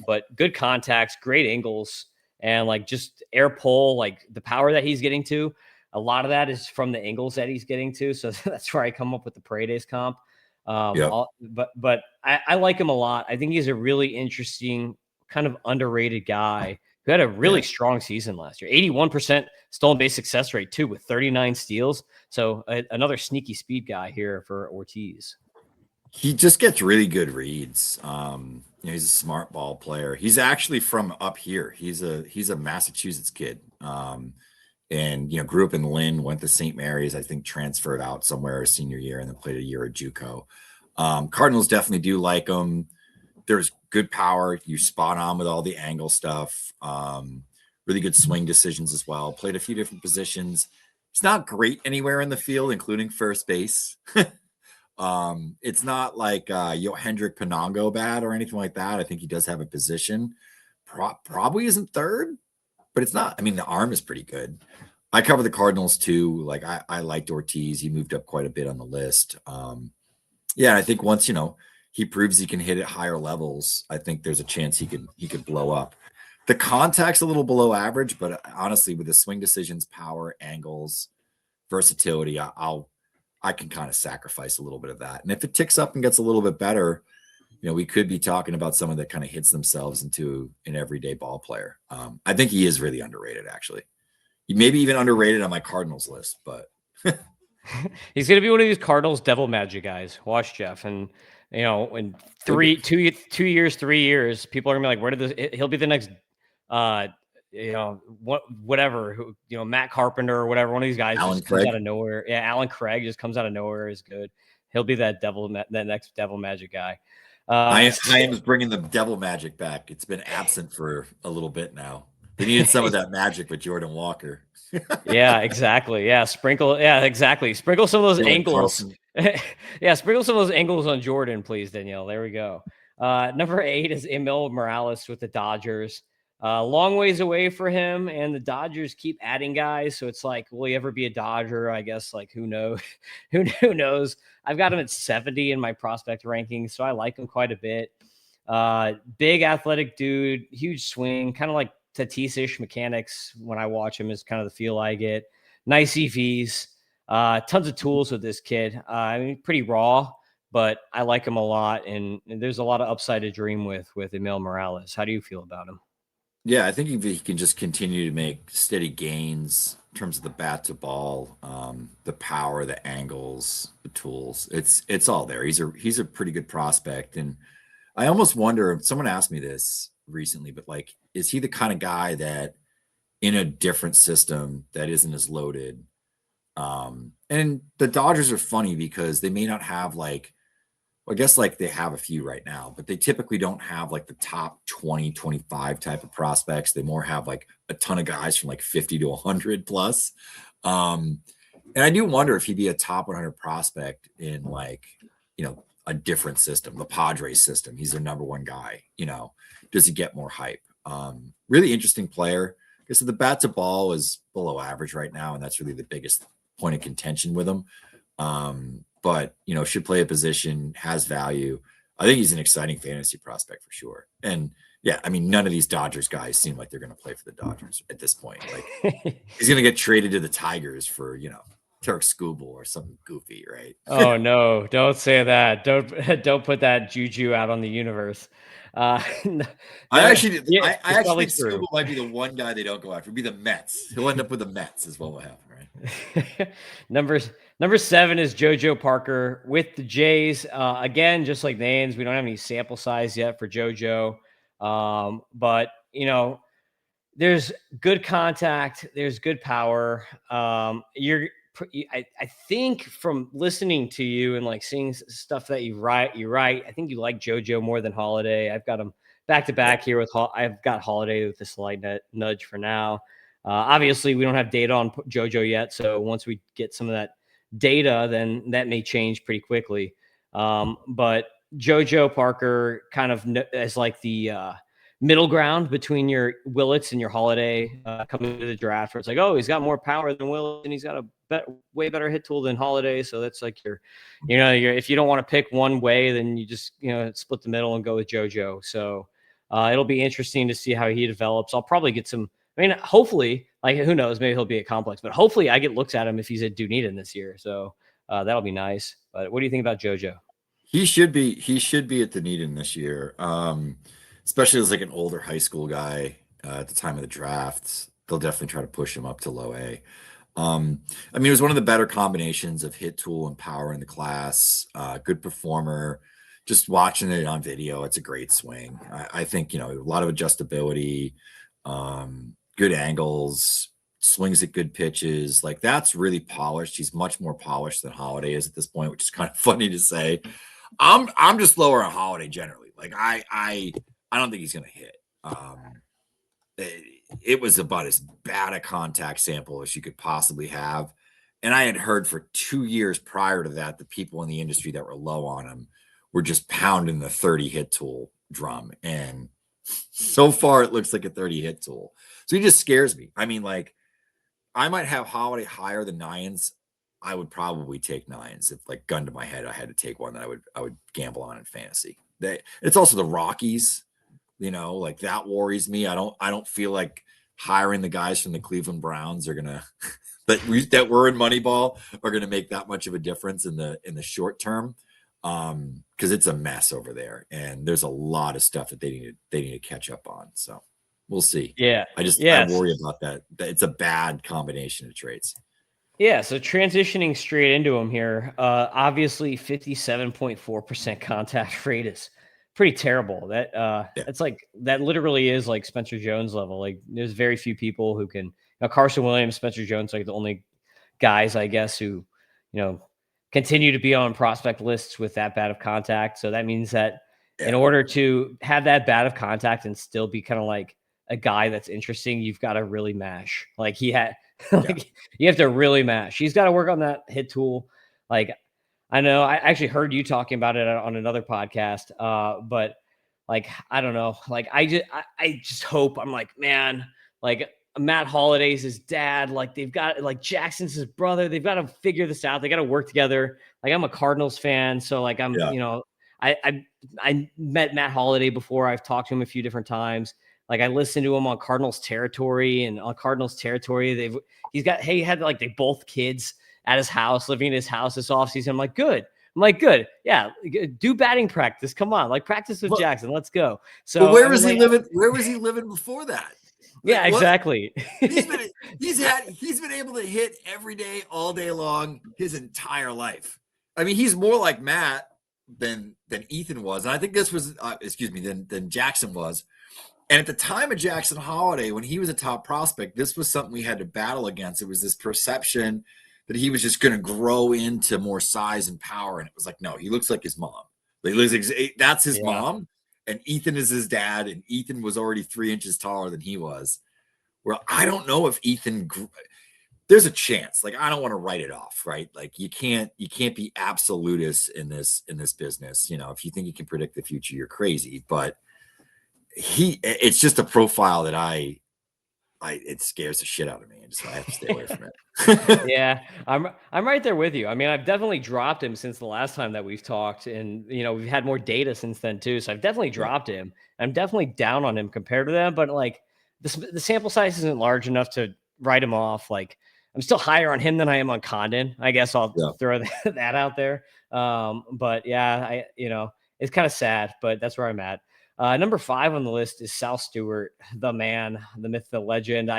But good contacts, great angles, and like just air pull, like the power that he's getting to. A lot of that is from the angles that he's getting to. So that's where I come up with the Paredes comp. But I like him a lot. I think he's a really interesting, kind of underrated guy who had a really strong season last year. 81% stolen base success rate too, with 39 steals. So another sneaky speed guy here for Ortiz. He just gets really good reads. He's a smart ball player. He's actually from up here. He's a Massachusetts kid. And grew up in Lynn, went to St. Mary's, I think transferred out somewhere his senior year and then played a year at JUCO. Cardinals definitely do like him. There's good power. You're spot on with all the angle stuff. Really good swing decisions as well. Played a few different positions. It's not great anywhere in the field, including first base. It's not like Yohendrick Panongo bad or anything like that. I think he does have a position. Probably isn't third, but it's not. I mean, the arm is pretty good. I cover the Cardinals too. Like I liked Ortiz. He moved up quite a bit on the list. I think once he proves he can hit at higher levels, I think there's a chance he could blow up. The contact's a little below average, but honestly, with the swing decisions, power, angles, versatility, I can kind of sacrifice a little bit of that. And if it ticks up and gets a little bit better, we could be talking about someone that kind of hits themselves into an everyday ball player. I think he is really underrated, actually. He maybe even underrated on my Cardinals list, but he's going to be one of these Cardinals devil magic guys. Watch, Geoff. And, in 2 years, 3 years, people are going to be like, where did this, he'll be the next whatever, Matt Carpenter or whatever, one of these guys Alan just comes Craig. out of nowhere. Yeah, Alan Craig just comes out of nowhere, is good. He'll be that next devil magic guy. I am bringing the devil magic back. It's been absent for a little bit now. They needed some of that magic with Jordan Walker. Yeah, exactly. Yeah, sprinkle. Yeah, exactly. Sprinkle some of those Dylan angles. Carlson. Yeah, sprinkle some of those angles on Jordan, please, Danielle. There we go. Number 8 is Emil Morales with the Dodgers. Long ways away for him, and the Dodgers keep adding guys. So it's like, will he ever be a Dodger? I guess, like, who knows? Who knows? I've got him at 70 in my prospect rankings, so I like him quite a bit. Big athletic dude, huge swing, kind of like Tatis-ish mechanics when I watch him is kind of the feel I get. Nice EVs, tons of tools with this kid. I mean, pretty raw, but I like him a lot, and there's a lot of upside to dream with Emil Morales. How do you feel about him? Yeah, I think if he can just continue to make steady gains in terms of the bat to ball, the power, the angles, the tools, it's all there. He's a pretty good prospect, and I almost wonder. Someone asked me this recently, but like, is he the kind of guy that in a different system that isn't as loaded? And the Dodgers are funny because they may not have like, well, I guess like they have a few right now, but they typically don't have like the top 20, 25 type of prospects. They more have like a ton of guys from like 50 to 100 plus. And I do wonder if he'd be a top 100 prospect in like, a different system, the Padres system. He's their number one guy. Does he get more hype? Really interesting player. Because the bat to ball is below average right now, and that's really the biggest point of contention with him. But should play a position, has value. I think he's an exciting fantasy prospect for sure. And yeah, I mean, none of these Dodgers guys seem like they're going to play for the Dodgers at this point. Like, he's going to get traded to the Tigers for Tarek Skubal or something goofy, right? Oh no, don't say that. Don't put that juju out on the universe. I actually it's probably think true. Skubal might be the one guy they don't go after. It'd be the Mets. He'll end up with the Mets is what will happen, right? Number 7 is JoJo Parker with the Jays. Again, just like Nanes, we don't have any sample size yet for JoJo. But there's good contact, there's good power. I think from listening to you and like seeing stuff that you write, I think you like JoJo more than Holiday. I've got him back to back here with I've got Holiday with a slight nudge for now. Obviously, we don't have data on JoJo yet, so once we get some of that data, then that may change pretty quickly. But JoJo Parker kind of as like the middle ground between your Willits and your Holiday coming to the draft, where it's like, oh, he's got more power than Willits, and he's got a way better hit tool than Holiday. So that's like your if you don't want to pick one way, then you just split the middle and go with JoJo. So it'll be interesting to see how he develops. I'll probably get some. I mean, hopefully, like, who knows? Maybe he'll be a complex, but hopefully I get looks at him if he's at Dunedin this year. So that'll be nice. But what do you think about JoJo? He should be at the Dunedin this year. Especially as like an older high school guy at the time of the draft. They'll definitely try to push him up to low A. I mean, it was one of the better combinations of hit tool and power in the class. Good performer. Just watching it on video, it's a great swing. I think a lot of adjustability, good angles, swings at good pitches. Like, that's really polished. He's much more polished than Holiday is at this point, which is kind of funny to say. I'm just lower on Holiday generally. Like, I don't think he's going to hit. It was about as bad a contact sample as you could possibly have. And I had heard for 2 years prior to that, the people in the industry that were low on him were just pounding the 30 hit tool drum. And so far, it looks like a 30 hit tool. So he just scares me. I mean, like, I might have Holiday higher than nines. I would probably take nines if, like, gun to my head, I had to take one that I would gamble on in fantasy. It's also the Rockies. Like, that worries me. I don't feel like hiring the guys from the Cleveland Browns are gonna that were in Moneyball are gonna make that much of a difference in the short term, because it's a mess over there, and there's a lot of stuff that they need to catch up on. So we'll see. Yeah, I worry about that. It's a bad combination of traits. Yeah, so transitioning straight into him here, obviously 57.4% contact rate is pretty terrible. That's like, that literally is like Spencer Jones level. Like there's very few people who can, Carson Williams, Spencer Jones, like the only guys, I guess, who, continue to be on prospect lists with that bad of contact. So that means that in order to have that bad of contact and still be kind of like a guy that's interesting, you've got to really mash. Like he had, like you have to really mash. He's got to work on that hit tool. Like I know I actually heard you talking about it on another podcast. But like, I don't know, like I just hope, I'm like, man, like Matt Holliday's his dad. Like they've got, like Jackson's his brother. They've got to figure this out. They got to work together. Like I'm a Cardinals fan. So like I met Matt Holliday before. I've talked to him a few different times. Like I listened to him on Cardinals territory, and on Cardinals territory, he had like they both kids at his house, living in his house this offseason. I'm like, good. Good. Yeah. Do batting practice. Come on. Like practice with Jackson. Let's go. So where was he living? Where was he living before that? Yeah, exactly. He's been able to hit every day, all day long, his entire life. I mean, he's more like Matt than Ethan was, and I think this was, than Jackson was. And at the time of Jackson Holliday, when he was a top prospect, this was something we had to battle against. It was this perception that he was just going to grow into more size and power, and it was like, no, he looks like his mom. That's his mom. And Ethan is his dad, and Ethan was already 3 inches taller than he was. Well, I don't know if Ethan there's a chance. Like, I don't want to write it off, right? Like you can't be absolutist in this business. If you think you can predict the future, you're crazy. But it's just a profile that it scares the shit out of me, and so I have to stay away from it. Yeah, I'm right there with you. I mean, I've definitely dropped him since the last time that we've talked, and we've had more data since then too. So I've definitely dropped him. I'm definitely down on him compared to them, but like the sample size isn't large enough to write him off. Like I'm still higher on him than I am on Condon. I guess I'll throw that out there. But yeah, it's kind of sad, but that's where I'm at. Number 5 on the list is Sal Stewart, the man, the myth, the legend.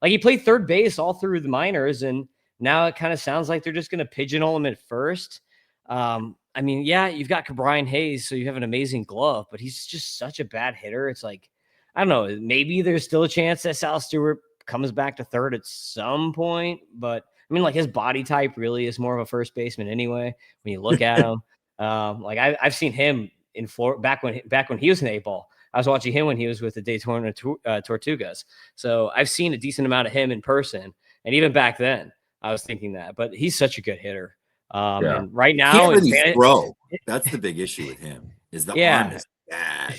He played third base all through the minors, and now it kind of sounds like they're just going to pigeonhole him at first. I mean, yeah, you've got Brian Hayes, so you have an amazing glove, but he's just such a bad hitter. It's like, I don't know, maybe there's still a chance that Sal Stewart comes back to third at some point, but I mean, like his body type really is more of a first baseman anyway. When you look at him, I've seen him in Florida back when he was in A-ball. I was watching him when he was with the Daytona Tortugas. So I've seen a decent amount of him in person. And even back then, I was thinking that. But he's such a good hitter. And right now, throw. That's the big issue with him. Is the arm is bad.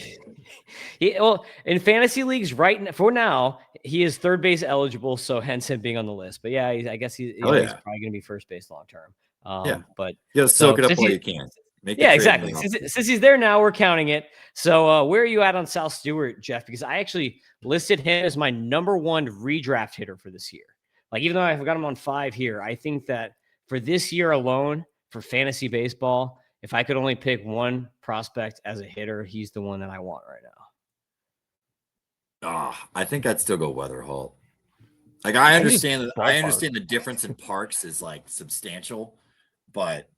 In fantasy leagues, for now, he is third base eligible. So hence him being on the list. But yeah, I guess he's probably going to be first base long term. But you gotta soak it up while you can. Exactly. Since he's there now, we're counting it. So where are you at on Sal Stewart, Jeff? Because I actually listed him as my number 1 redraft hitter for this year. Like, even though I've got him on 5 here, I think that for this year alone, for fantasy baseball, if I could only pick one prospect as a hitter, he's the one that I want right now. I think I'd still go Weatherholt. Like, I understand the difference in parks is like substantial, but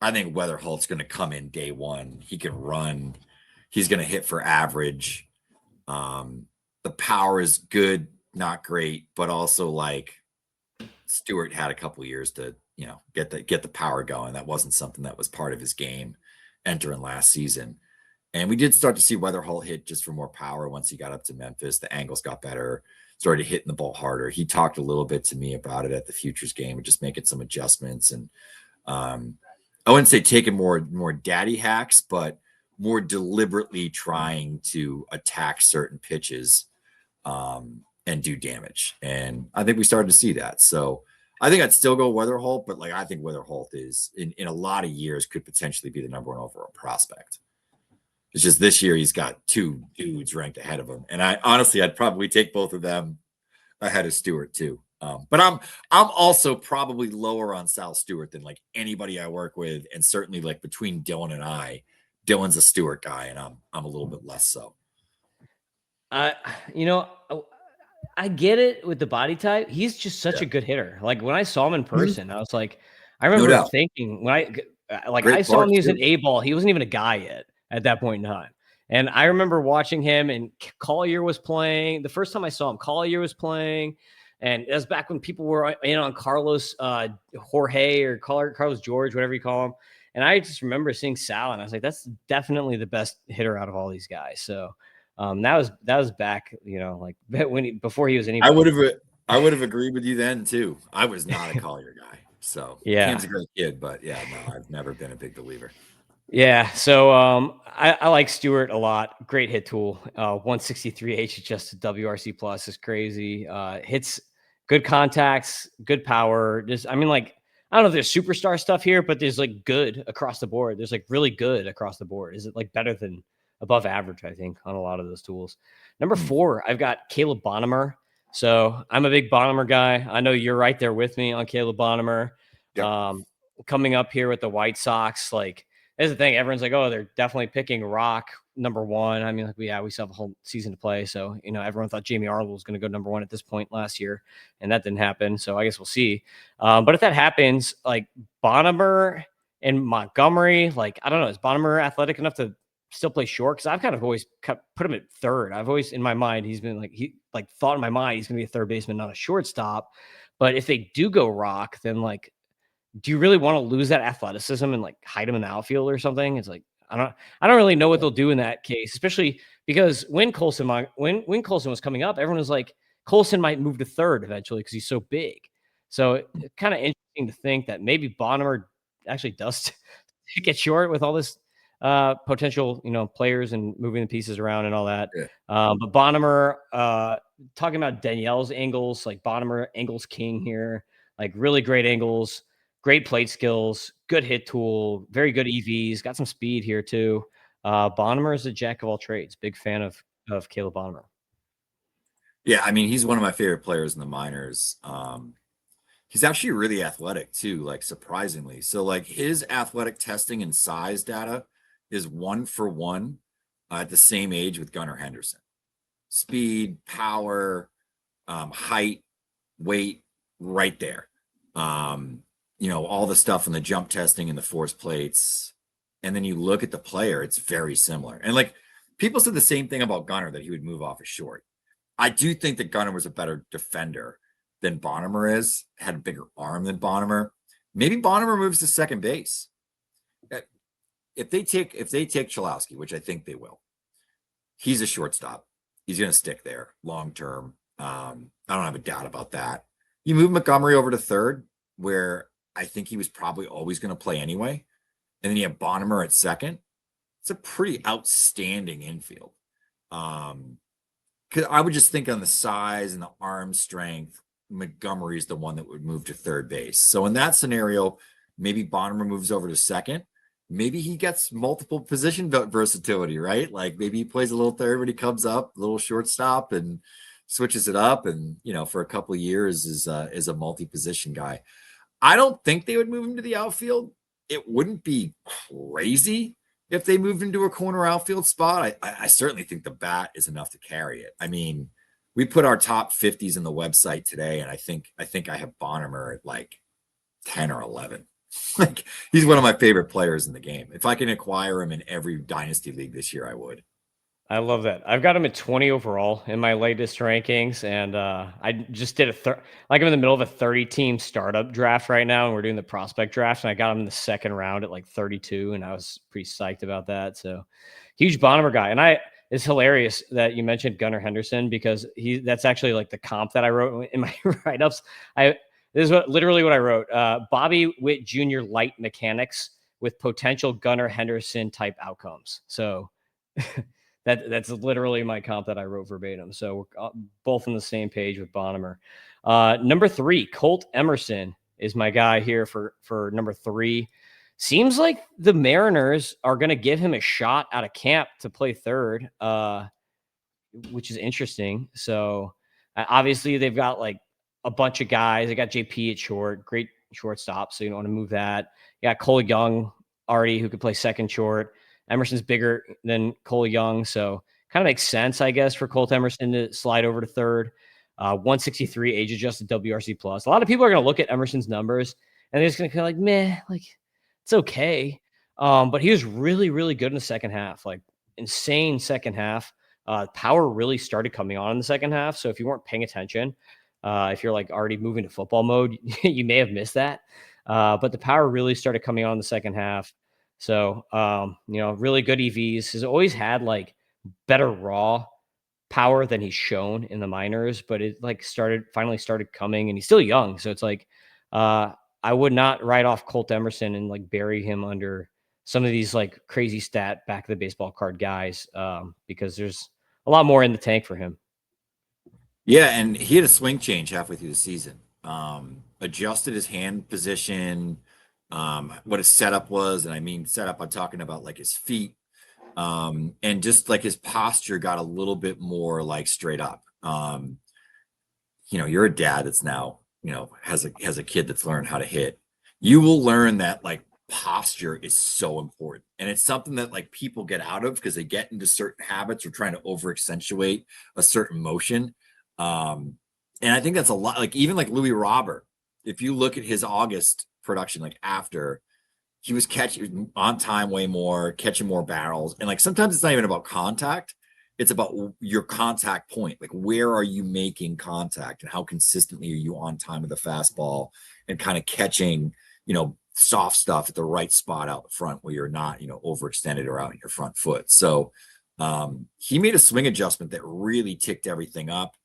I think Weatherholt's going to come in day one. He can run. He's going to hit for average. The power is good, not great, but also like Stewart had a couple years to, get the power going. That wasn't something that was part of his game entering last season. And we did start to see Weatherholt hit just for more power once he got up to Memphis. The angles got better, started hitting the ball harder. He talked a little bit to me about it at the Futures game and just making some adjustments. And I wouldn't say taking more daddy hacks, but more deliberately trying to attack certain pitches and do damage. And I think we started to see that. So I think I'd still go Weatherholt, but like I think Weatherholt is in a lot of years could potentially be the number 1 overall prospect. It's just this year he's got 2 dudes ranked ahead of him. And I'd probably take both of them ahead of Stewart too. But I'm also probably lower on Sal Stewart than like anybody I work with, and certainly like between Dylan and I, Dylan's a Stewart guy, and I'm a little bit less so. I get it with the body type. He's just such a good hitter. Like when I saw him in person, I was like, I remember thinking when I saw him use an A-ball, he wasn't even a guy yet at that point in time. And I remember watching him, and Collier was playing. The first time I saw him, Collier was playing. And that was back when people were in on Carlos Jorge or Carlos George, whatever you call him. And I just remember seeing Sal, and I was like, that's definitely the best hitter out of all these guys. So that was back, like before he was anybody. I would have agreed with you then too. I was not a Collier guy. So Yeah. Cam's a great kid, but yeah, no, I've never been a big believer. Yeah, so I like Stewart a lot. Great hit tool. 163 H adjusted WRC plus is crazy. Hits good contacts, good power. Just I don't know if there's superstar stuff here, but there's like good across the board. There's like really good across the board. Is it like better than above average, I think, on a lot of those tools. Number 4, I've got Caleb Bonnemer. So I'm a big Bonnemer guy. I know you're right there with me on Caleb Bonnemer. Yep. Coming up here with the White Sox, like, here's the thing. Everyone's like, oh, they're definitely picking Rock number 1. I mean, like, we still have a whole season to play. So, everyone thought Jamie Arnold was going to go number 1 at this point last year, and that didn't happen. So I guess we'll see. But if that happens, like Bonnemer and Montgomery, like, I don't know, is Bonnemer athletic enough to still play short? Because I've kind of always put him at third. I've always, in my mind, he's been thought in my mind, he's going to be a third baseman, not a shortstop. But if they do go Rock, then like, do you really want to lose that athleticism and like hide him in the outfield or something? It's like, I don't really know what they'll do in that case, especially because when Colson was coming up, everyone was like, Colson might move to third eventually because he's so big. So it's kind of interesting to think that maybe Bonnemer actually does get short with all this potential, players and moving the pieces around and all that. Yeah. But Bonnemer, talking about Danielle's angles, like Bonnemer angles king here, like really great angles. Great plate skills, good hit tool, very good EVs, got some speed here too. Bonnemer is a jack of all trades. Big fan of Caleb Bonnemer. Yeah, I mean, he's one of my favorite players in the minors. He's actually really athletic too, like surprisingly. So like his athletic testing and size data is 1-for-1 at the same age with Gunnar Henderson. Speed, power, height, weight, right there. All the stuff in the jump testing and the force plates. And then you look at the player, it's very similar. And like people said the same thing about Gunnar, that he would move off a short. I do think that Gunnar was a better defender than Bonnemer is, had a bigger arm than Bonnemer. Maybe Bonnemer moves to second base. If they take Chalowski, which I think they will, he's a shortstop. He's going to stick there long term. I don't have a doubt about that. You move Montgomery over to third, where I think he was probably always going to play anyway. And then you have Bonnemer at second. It's a pretty outstanding infield. Because I would just think on the size and the arm strength, Montgomery is the one that would move to third base. So in that scenario, maybe Bonnemer moves over to second. Maybe he gets multiple position versatility, right? Like maybe he plays a little third when he comes up, a little shortstop, and switches it up. And for a couple of years is a multi-position guy. I don't think they would move him to the outfield. It wouldn't be crazy if they moved into a corner outfield spot. I certainly think the bat is enough to carry it. I mean, we put our top 50s in the website today, and I think I have Bonnemer at like 10 or 11. Like he's one of my favorite players in the game. If I can acquire him in every dynasty league this year, I would. I love that. I've got him at 20 overall in my latest rankings, and I just did I'm in the middle of a 30-team startup draft right now, and we're doing the prospect draft, and I got him in the second round at like 32, and I was pretty psyched about that. So, huge Bonnemer guy, and it's hilarious that you mentioned Gunnar Henderson because that's actually like the comp that I wrote in my write-ups. This is literally what I wrote: Bobby Witt Jr. light mechanics with potential Gunnar Henderson type outcomes. So. That's literally my comp that I wrote verbatim. So we're both on the same page with Bonnemer. Number 3, Colt Emerson is my guy here for number 3. Seems like the Mariners are going to give him a shot out of camp to play third, which is interesting. So obviously they've got like a bunch of guys. They got JP at short, great shortstop. So you don't want to move that. You got Cole Young already who could play second short. Emerson's bigger than Cole Young, so kind of makes sense, I guess, for Colt Emerson to slide over to third. 163 age-adjusted WRC plus. A lot of people are going to look at Emerson's numbers, and they're just going to kind of like, meh, like, it's okay. But he was really, really good in the second half. Like, insane second half. Power really started coming on in the second half. So if you weren't paying attention, if you're like already moving to football mode, you may have missed that. But the power really started coming on in the second half. So, really good EVs. Has always had like better raw power than he's shown in the minors, but it like finally started coming, and he's still young. So it's like, uh, I would not write off Colt Emerson and like bury him under some of these like crazy stat back of the baseball card guys, because there's a lot more in the tank for him. Yeah, and he had a swing change halfway through the season. Adjusted his hand position, what his setup was, and I mean setup, I'm talking about like his feet, and just like his posture got a little bit more like straight up. You're a dad that's now, has a kid that's learned how to hit. You will learn that like posture is so important. And it's something that like people get out of because they get into certain habits or trying to over accentuate a certain motion. And I think that's a lot, like even like Louis Robert, if you look at his August production, like after he was catching on time way more, catching more barrels. And like sometimes it's not even about contact. It's about your contact point. Like, where are you making contact and how consistently are you on time with the fastball and kind of catching, soft stuff at the right spot out the front where you're not, overextended or out in your front foot. So he made a swing adjustment that really ticked everything up.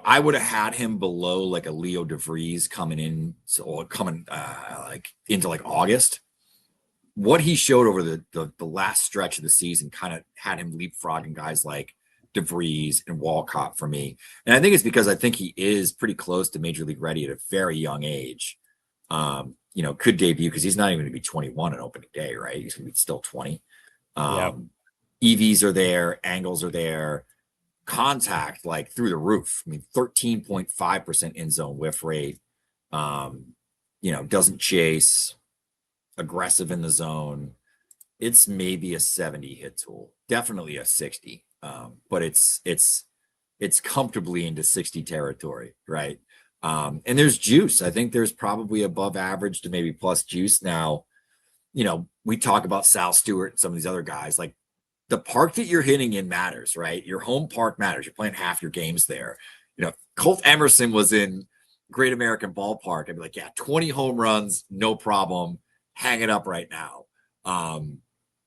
I would have had him below like a Leo DeVries coming in, so coming like into like August. What he showed over the last stretch of the season kind of had him leapfrogging guys like DeVries and Walcott for me. And I think it's because I think he is pretty close to major league ready at a very young age. Could debut because he's not even going to be 21 on opening day, right? He's going to be still 20. Yeah. EVs are there, angles are there, contact like through the roof. I mean, 13.5% in zone whiff rate. Doesn't chase, aggressive in the zone. It's maybe a 70 hit tool, definitely a 60. But it's comfortably into 60 territory, right? And there's juice. I think there's probably above average to maybe plus juice. Now, we talk about Sal Stewart and some of these other guys. Like the park that you're hitting in matters, right? Your home park matters. You're playing half your games there. Colt Emerson was in Great American Ballpark. I'd be like, yeah, 20 home runs, no problem. Hang it up right now.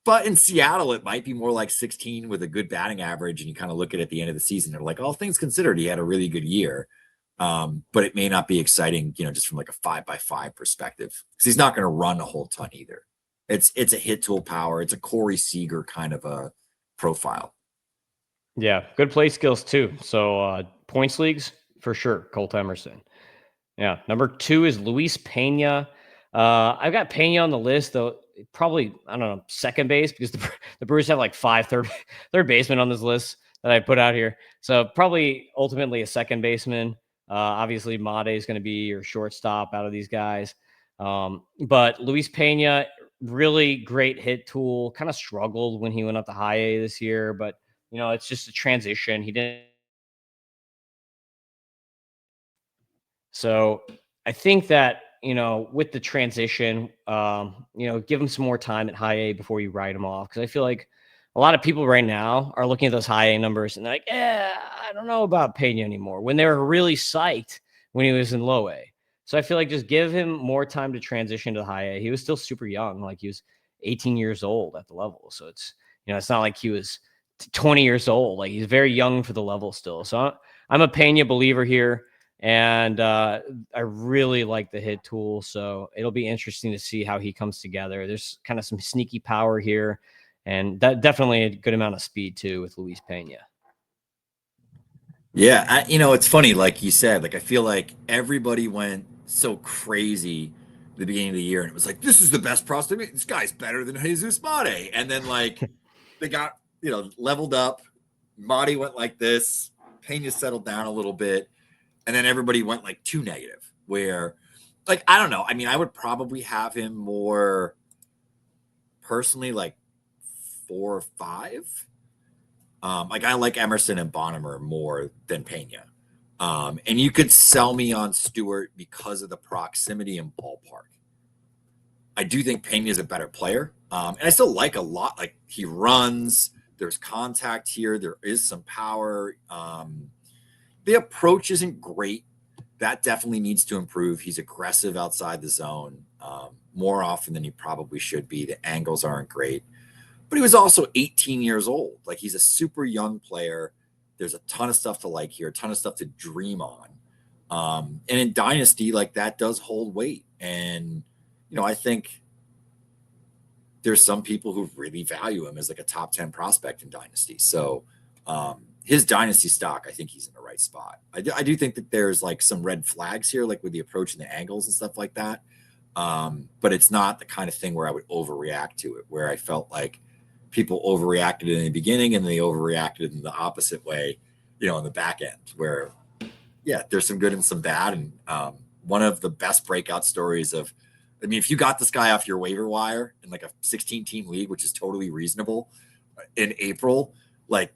But in Seattle, it might be more like 16 with a good batting average. And you kind of look at the end of the season, they're like, all things considered, he had a really good year. But it may not be exciting, just from like a 5x5 perspective, because he's not going to run a whole ton either. It's a hit tool power. It's a Corey Seager kind of a profile. Yeah. Good play skills too. So, points leagues for sure. Colt Emerson. Yeah. Number 2 is Luis Pena. I've got Pena on the list, though. Probably, I don't know, second base, because the Brewers have like 5 third basemen on this list that I put out here. So probably ultimately a second baseman. Obviously, Mate is going to be your shortstop out of these guys. But Luis Pena, really great hit tool. Kind of struggled when he went up to high A this year, but it's just a transition. He didn't. So I think that, with the transition, give him some more time at high A before you write him off. Cause I feel like a lot of people right now are looking at those high A numbers and they're like, I don't know about Pena anymore, when they were really psyched when he was in low A. So I feel like just give him more time to transition to the high A. He was still super young. Like he was 18 years old at the level. So it's not like he was 20 years old. Like he's very young for the level still. So I'm a Pena believer here. And I really like the hit tool. So it'll be interesting to see how he comes together. There's kind of some sneaky power here, and that definitely a good amount of speed too with Luis Pena. Yeah, it's funny, like you said, like I feel like everybody went so crazy at the beginning of the year, and it was like, this is the best prospect. This guy's better than Jesus Mate. And then like they got, leveled up. Mate went like this, Pena settled down a little bit, and then everybody went like too negative, where like, I don't know. I mean, I would probably have him more personally like 4 or 5. Like I like Emerson and Bonham more than Pena. And you could sell me on Stewart because of the proximity and ballpark. I do think Pena is a better player. And I still like a lot. Like he runs, there's contact here, there is some power. The approach isn't great. That definitely needs to improve. He's aggressive outside the zone more often than he probably should be. The angles aren't great. But he was also 18 years old. Like he's a super young player. There's a ton of stuff to like here, a ton of stuff to dream on. And in Dynasty, like that does hold weight. And, I think there's some people who really value him as like a top 10 prospect in Dynasty. So his Dynasty stock, I think he's in the right spot. I do think that there's like some red flags here, like with the approach and the angles and stuff like that. But it's not the kind of thing where I would overreact to it, where I felt like people overreacted in the beginning and they overreacted in the opposite way, in the back end where, yeah, there's some good and some bad. And one of the best breakout stories if you got this guy off your waiver wire in like a 16-team league, which is totally reasonable in April, like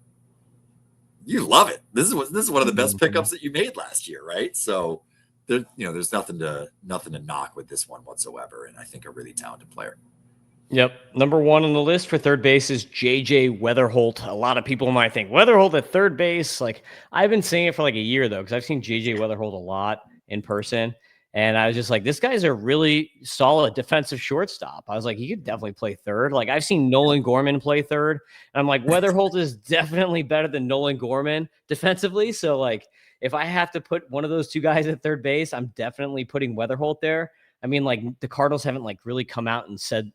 you love it. This is one of the best pickups that you made last year, right? So there's nothing to knock with this one whatsoever. And I think a really talented player. Yep. Number 1 on the list for third base is JJ Weatherholt. A lot of people might think Weatherholt at third base. Like I've been saying it for like a year though, because I've seen JJ Weatherholt a lot in person. And I was just like, this guy's a really solid defensive shortstop. I was like, he could definitely play third. Like I've seen Nolan Gorman play third. And I'm like, Weatherholt is definitely better than Nolan Gorman defensively. So like, if I have to put one of those two guys at third base, I'm definitely putting Weatherholt there. I mean, like the Cardinals haven't like really come out and said,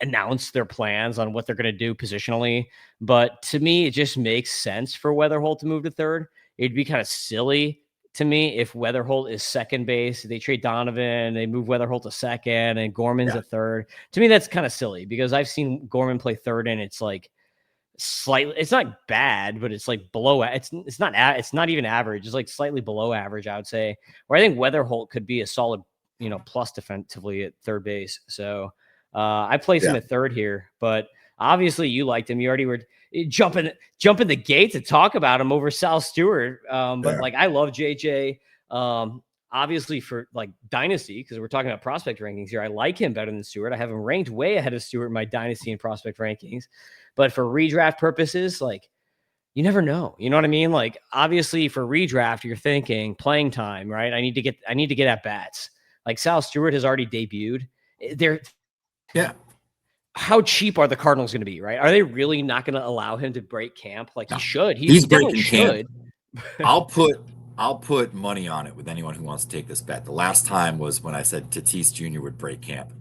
announced their plans on what they're going to do positionally. But to me, it just makes sense for Weatherholt to move to third. It'd be kind of silly to me if Weatherholt is second base. They trade Donovan, they move Weatherholt to second, and Gorman's a third. To me, that's kind of silly because I've seen Gorman play third, and it's like slightly, it's not bad, but it's like below. It's not even average. It's like slightly below average, I would say. Where I think Weatherholt could be a solid, plus defensively at third base. So I place him at third here, but obviously you liked him. You already were jumping the gate to talk about him over Sal Stewart. But like, I love JJ. Obviously for like Dynasty, because we're talking about prospect rankings here, I like him better than Stewart. I have him ranked way ahead of Stewart in my Dynasty and prospect rankings. But for redraft purposes, like, you never know. You know what I mean? Like, obviously for redraft, you're thinking playing time, right? I need to get at bats. Like Sal Stewart has already debuted. How cheap are the Cardinals going to be, right? Are they really not going to allow him to break camp? Like he should. He breaking should. I'll put money on it with anyone who wants to take this bet. The last time was when I said Tatis Jr. would break camp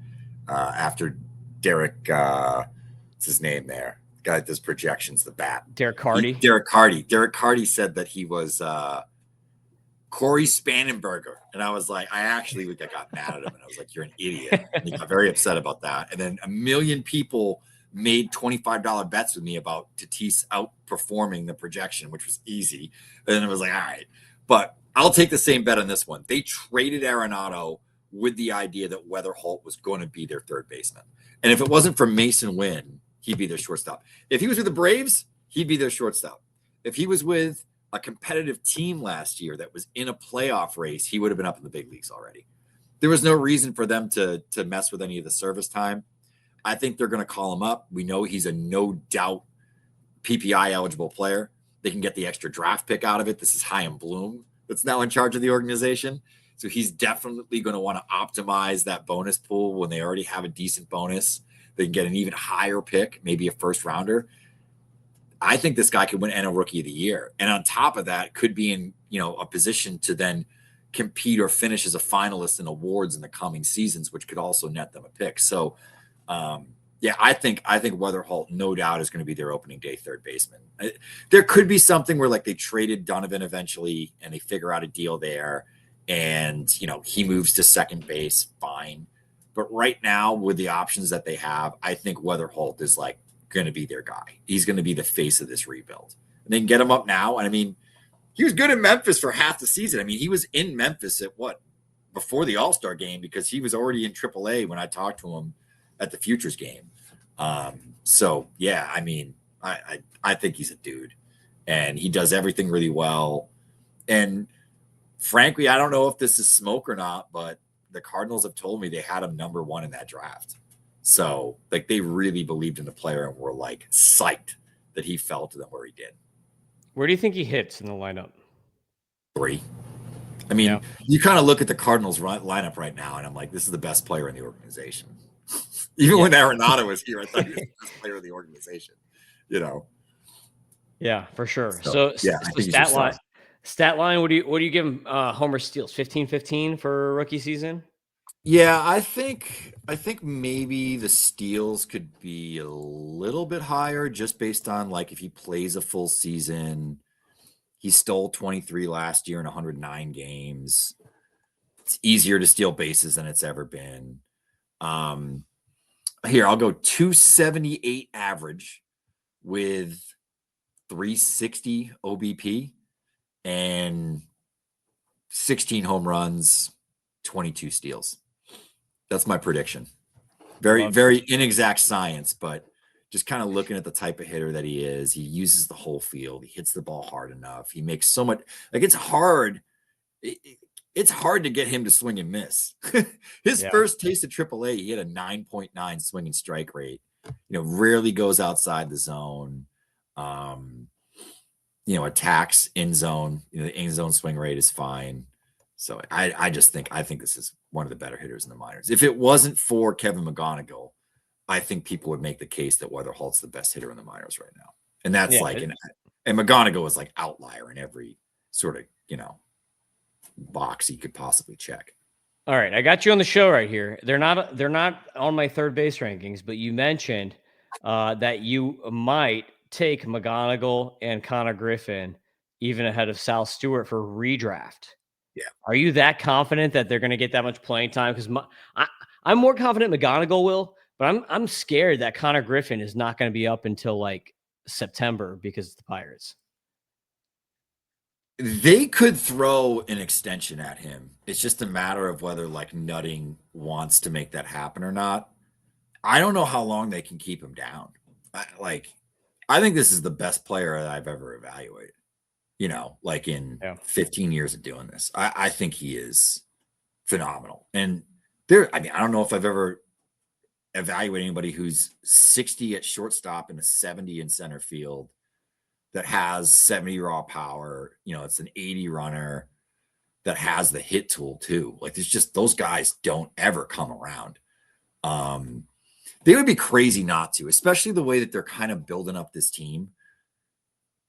after Derek. What's his name there? The guy that does projections, the bat. Derek Carty. Derek Carty said that he was Corey Spangenberger. And I was like, I got mad at him. And I was like, you're an idiot. And he got very upset about that. And then a million people made $25 bets with me about Tatis outperforming the projection, which was easy. And then it was like, all right. But I'll take the same bet on this one. They traded Arenado with the idea that Weatherholt was going to be their third baseman. And if it wasn't for Mason Wynn, he'd be their shortstop. If he was with the Braves, he'd be their shortstop. If he was with a competitive team last year that was in a playoff race, he would have been up in the big leagues already. There was no reason for them to mess with any of the service time. I think they're going to call him up. We know he's a no doubt PPI eligible player. They can get the extra draft pick out of it. This is Chaim Bloom that's now in charge of the organization. So he's definitely going to want to optimize that bonus pool when they already have a decent bonus. They can get an even higher pick, maybe a first rounder. I think this guy could win NL Rookie of the Year. And on top of that, could be in, a position to then compete or finish as a finalist in awards in the coming seasons, which could also net them a pick. So, I think Weatherholt, no doubt, is going to be their opening day third baseman. There could be something where like they traded Donovan eventually and they figure out a deal there and, he moves to second base, fine. But right now with the options that they have, I think Weatherholt is like going to be their guy. He's going to be the face of this rebuild. And they can get him up now. And I mean, he was good in Memphis for half the season. I mean, he was in Memphis before the All-Star game because he was already in AAA when I talked to him at the Futures game. So yeah, I mean, I think he's a dude and he does everything really well. And frankly, I don't know if this is smoke or not, but the Cardinals have told me they had him number 1 in that draft. So like they really believed in the player and were like psyched that he fell to them where he did. Where do you think he hits in the lineup? 3. I mean, you kind of look at the Cardinals lineup right now, and I'm like, this is the best player in the organization. Even when Arenado was here, I thought he was the best player in the organization. You know. Yeah, for sure. So yeah, I think stat line. What do you give him? Homer steals 15-15 for rookie season. Yeah, I think maybe the steals could be a little bit higher just based on like if he plays a full season. He stole 23 last year in 109 games. It's easier to steal bases than it's ever been. Here, I'll go 278 average with 360 OBP and 16 home runs, 22 steals. That's my prediction. Very, very inexact science, but just kind of looking at the type of hitter that he is, he uses the whole field. He hits the ball hard enough. He makes so much, like it's hard. It's hard to get him to swing and miss. His first taste of AAA, he had a 9.9 swing and strike rate. Rarely goes outside the zone. Attacks in zone. The in zone swing rate is fine. So I think this is one of the better hitters in the minors. If it wasn't for Kevin McGonigal, I think people would make the case that Weatherholt's the best hitter in the minors right now. And that's and McGonigal is like outlier in every sort of, box he could possibly check. All right. I got you on the show right here. They're not on my third base rankings, but you mentioned that you might take McGonigal and Connor Griffin even ahead of Sal Stewart for redraft. Yeah. Are you that confident that they're going to get that much playing time? Because I'm more confident McGonigal will, but I'm scared that Connor Griffin is not going to be up until like September because of the Pirates. They could throw an extension at him. It's just a matter of whether like Nutting wants to make that happen or not. I don't know how long they can keep him down. I think this is the best player that I've ever evaluated. Like in 15 years of doing this. I think he is phenomenal. And I don't know if I've ever evaluated anybody who's 60 at shortstop and a 70 in center field that has 70 raw power. It's an 80 runner that has the hit tool too. Like there's just those guys don't ever come around. They would be crazy not to, especially the way that they're kind of building up this team.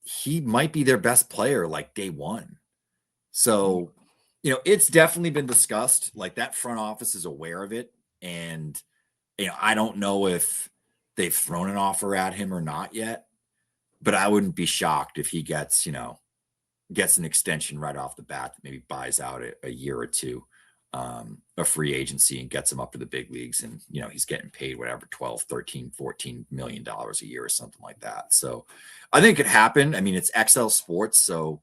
He might be their best player like day one. So, it's definitely been discussed. Like that front office is aware of it. And, I don't know if they've thrown an offer at him or not yet, but I wouldn't be shocked if he gets an extension right off the bat that maybe buys out a year or two, a free agency and gets him up to the big leagues. And, he's getting paid whatever, 12, 13, 14 million dollars a year or something like that. So I think it could happen. I mean, it's XL Sports, so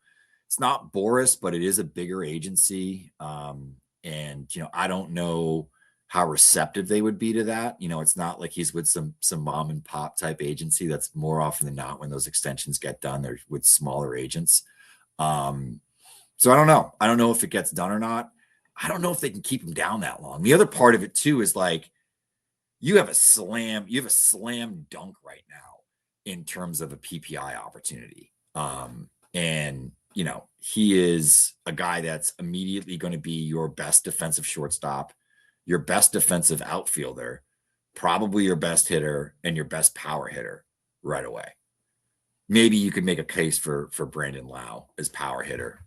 it's not Boris, but it is a bigger agency. And, I don't know how receptive they would be to that. It's not like he's with some mom and pop type agency. That's more often than not when those extensions get done, they're with smaller agents. So I don't know. I don't know if it gets done or not. I don't know if they can keep him down that long. The other part of it too is like you have a slam dunk right now in terms of a PPI opportunity. And he is a guy that's immediately going to be your best defensive shortstop, your best defensive outfielder, probably your best hitter and your best power hitter right away. Maybe you could make a case for Brandon Lau as power hitter,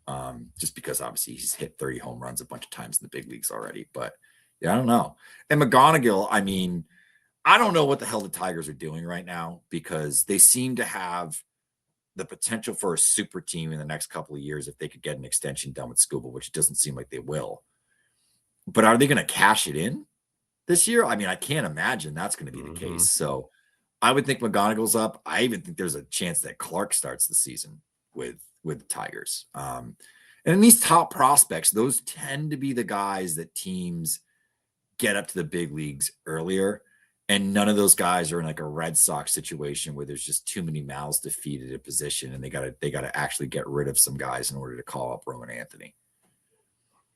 just because obviously he's hit 30 home runs a bunch of times in the big leagues already. But yeah, I don't know. And McGonigal, I don't know what the hell the Tigers are doing right now because they seem to have the potential for a super team in the next couple of years if they could get an extension done with Scuba, which it doesn't seem like they will. But are they going to cash it in this year? I can't imagine that's going to be the case. So I would think McGonigal's up. I even think there's a chance that Clark starts the season with the Tigers. And in these top prospects, those tend to be the guys that teams get up to the big leagues earlier. And none of those guys are in like a Red Sox situation where there's just too many mouths to feed at a position, and they got to actually get rid of some guys in order to call up Roman Anthony.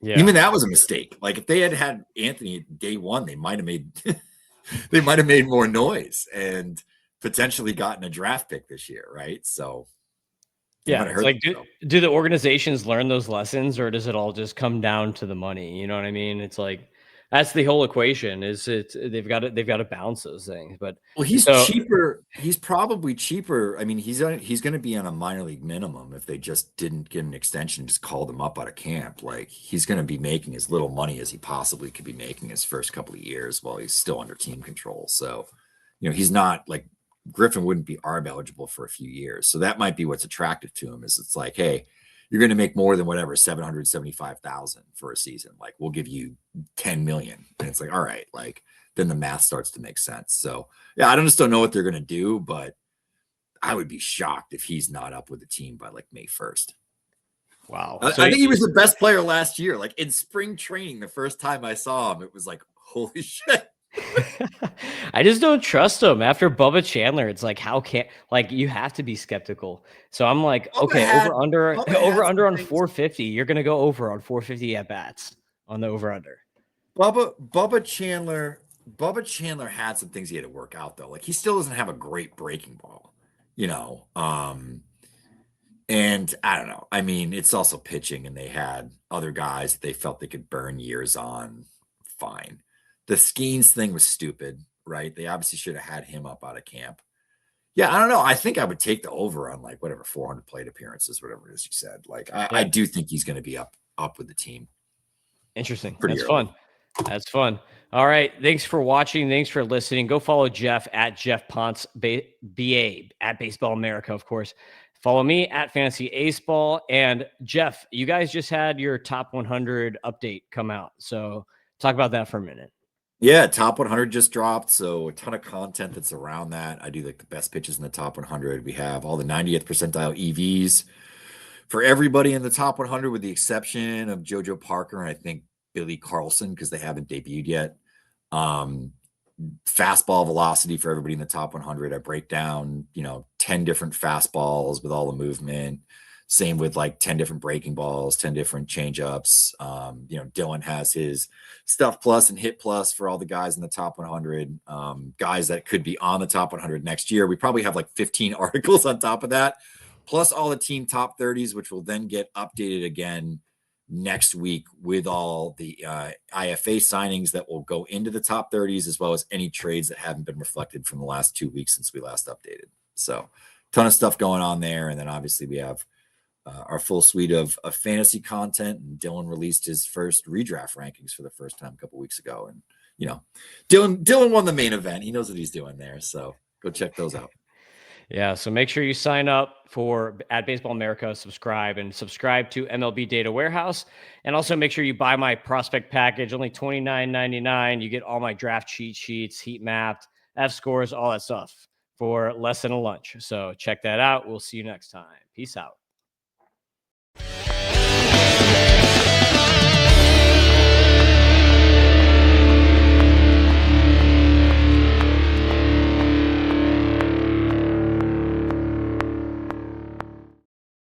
Yeah. Even that was a mistake. Like if they had Anthony day one, they might have made they might have made more noise and potentially gotten a draft pick this year, right? So it might Yeah, have it's hurt like, themselves. do the organizations learn those lessons, or does it all just come down to the money? You know what I mean? It's like that's the whole equation. Is it they've got to balance those things. But Well, he's so cheaper. He's probably cheaper. I mean, he's going to be on a minor league minimum if they just didn't get an extension, just called him up out of camp. Like he's going to be making as little money as he possibly could be making his first couple of years while he's still under team control. So, he's not like Griffin wouldn't be ARB eligible for a few years. So that might be what's attractive to him is it's like, hey, you're going to make more than whatever 775,000 for a season. Like we'll give you 10 million, and it's like, all right, like then the math starts to make sense. So yeah, I just don't know what they're going to do, but I would be shocked if he's not up with the team by like May 1st. wow. I So think he was the best player last year. Like in spring training, the first time I saw him, it was like, holy shit. I just don't trust him after Bubba Chandler. It's like, how can like you have to be skeptical. So I'm like, okay, over Some under on things. 450. You're gonna go over on 450 at bats on the over under. Bubba Chandler had some things he had to work out though. Like he still doesn't have a great breaking ball, and I don't know. I mean, it's also pitching, and they had other guys that they felt they could burn years on. Fine. The Skeens thing was stupid, right? They obviously should have had him up out of camp. Yeah, I don't know. I think I would take the over on like whatever 400 plate appearances, whatever it is you said. Like I Yeah, do think he's going to be up with the team interesting. pretty That's early. fun. That's fun. All right. Thanks for watching. Thanks for listening. Go follow Geoff at Geoff Pontes, BA at Baseball America, of course. Follow me at Fantasy Aceball. And Geoff, you guys just had your top 100 update come out. So talk about that for a minute. Yeah, top 100 just dropped, so a ton of content that's around that. I do like the best pitches in the top 100. We have all the 90th percentile EVs for everybody in the top 100, with the exception of JoJo Parker and I think Billy Carlson because they haven't debuted yet. Fastball velocity for everybody in the top 100. I break down, 10 different fastballs with all the movement. Same with like 10 different breaking balls, 10 different changeups. Dylan has his stuff plus and hit plus for all the guys in the top 100, guys that could be on the top 100 next year. We probably have like 15 articles on top of that, plus all the team top 30s, which will then get updated again next week with all the IFA signings that will go into the top 30s, as well as any trades that haven't been reflected from the last 2 weeks since we last updated. So ton of stuff going on there. And then obviously we have our full suite of fantasy content, and Dylan released his first redraft rankings for the first time a couple weeks ago. And, Dylan won the main event. He knows what he's doing there. So go check those out. Yeah, so make sure you sign up for at Baseball America, subscribe to MLB Data Warehouse, and also make sure you buy my prospect package, only $29.99. You get all my draft cheat sheets, heat mapped, fScores, all that stuff for less than a lunch. So check that out. We'll see you next time. Peace out.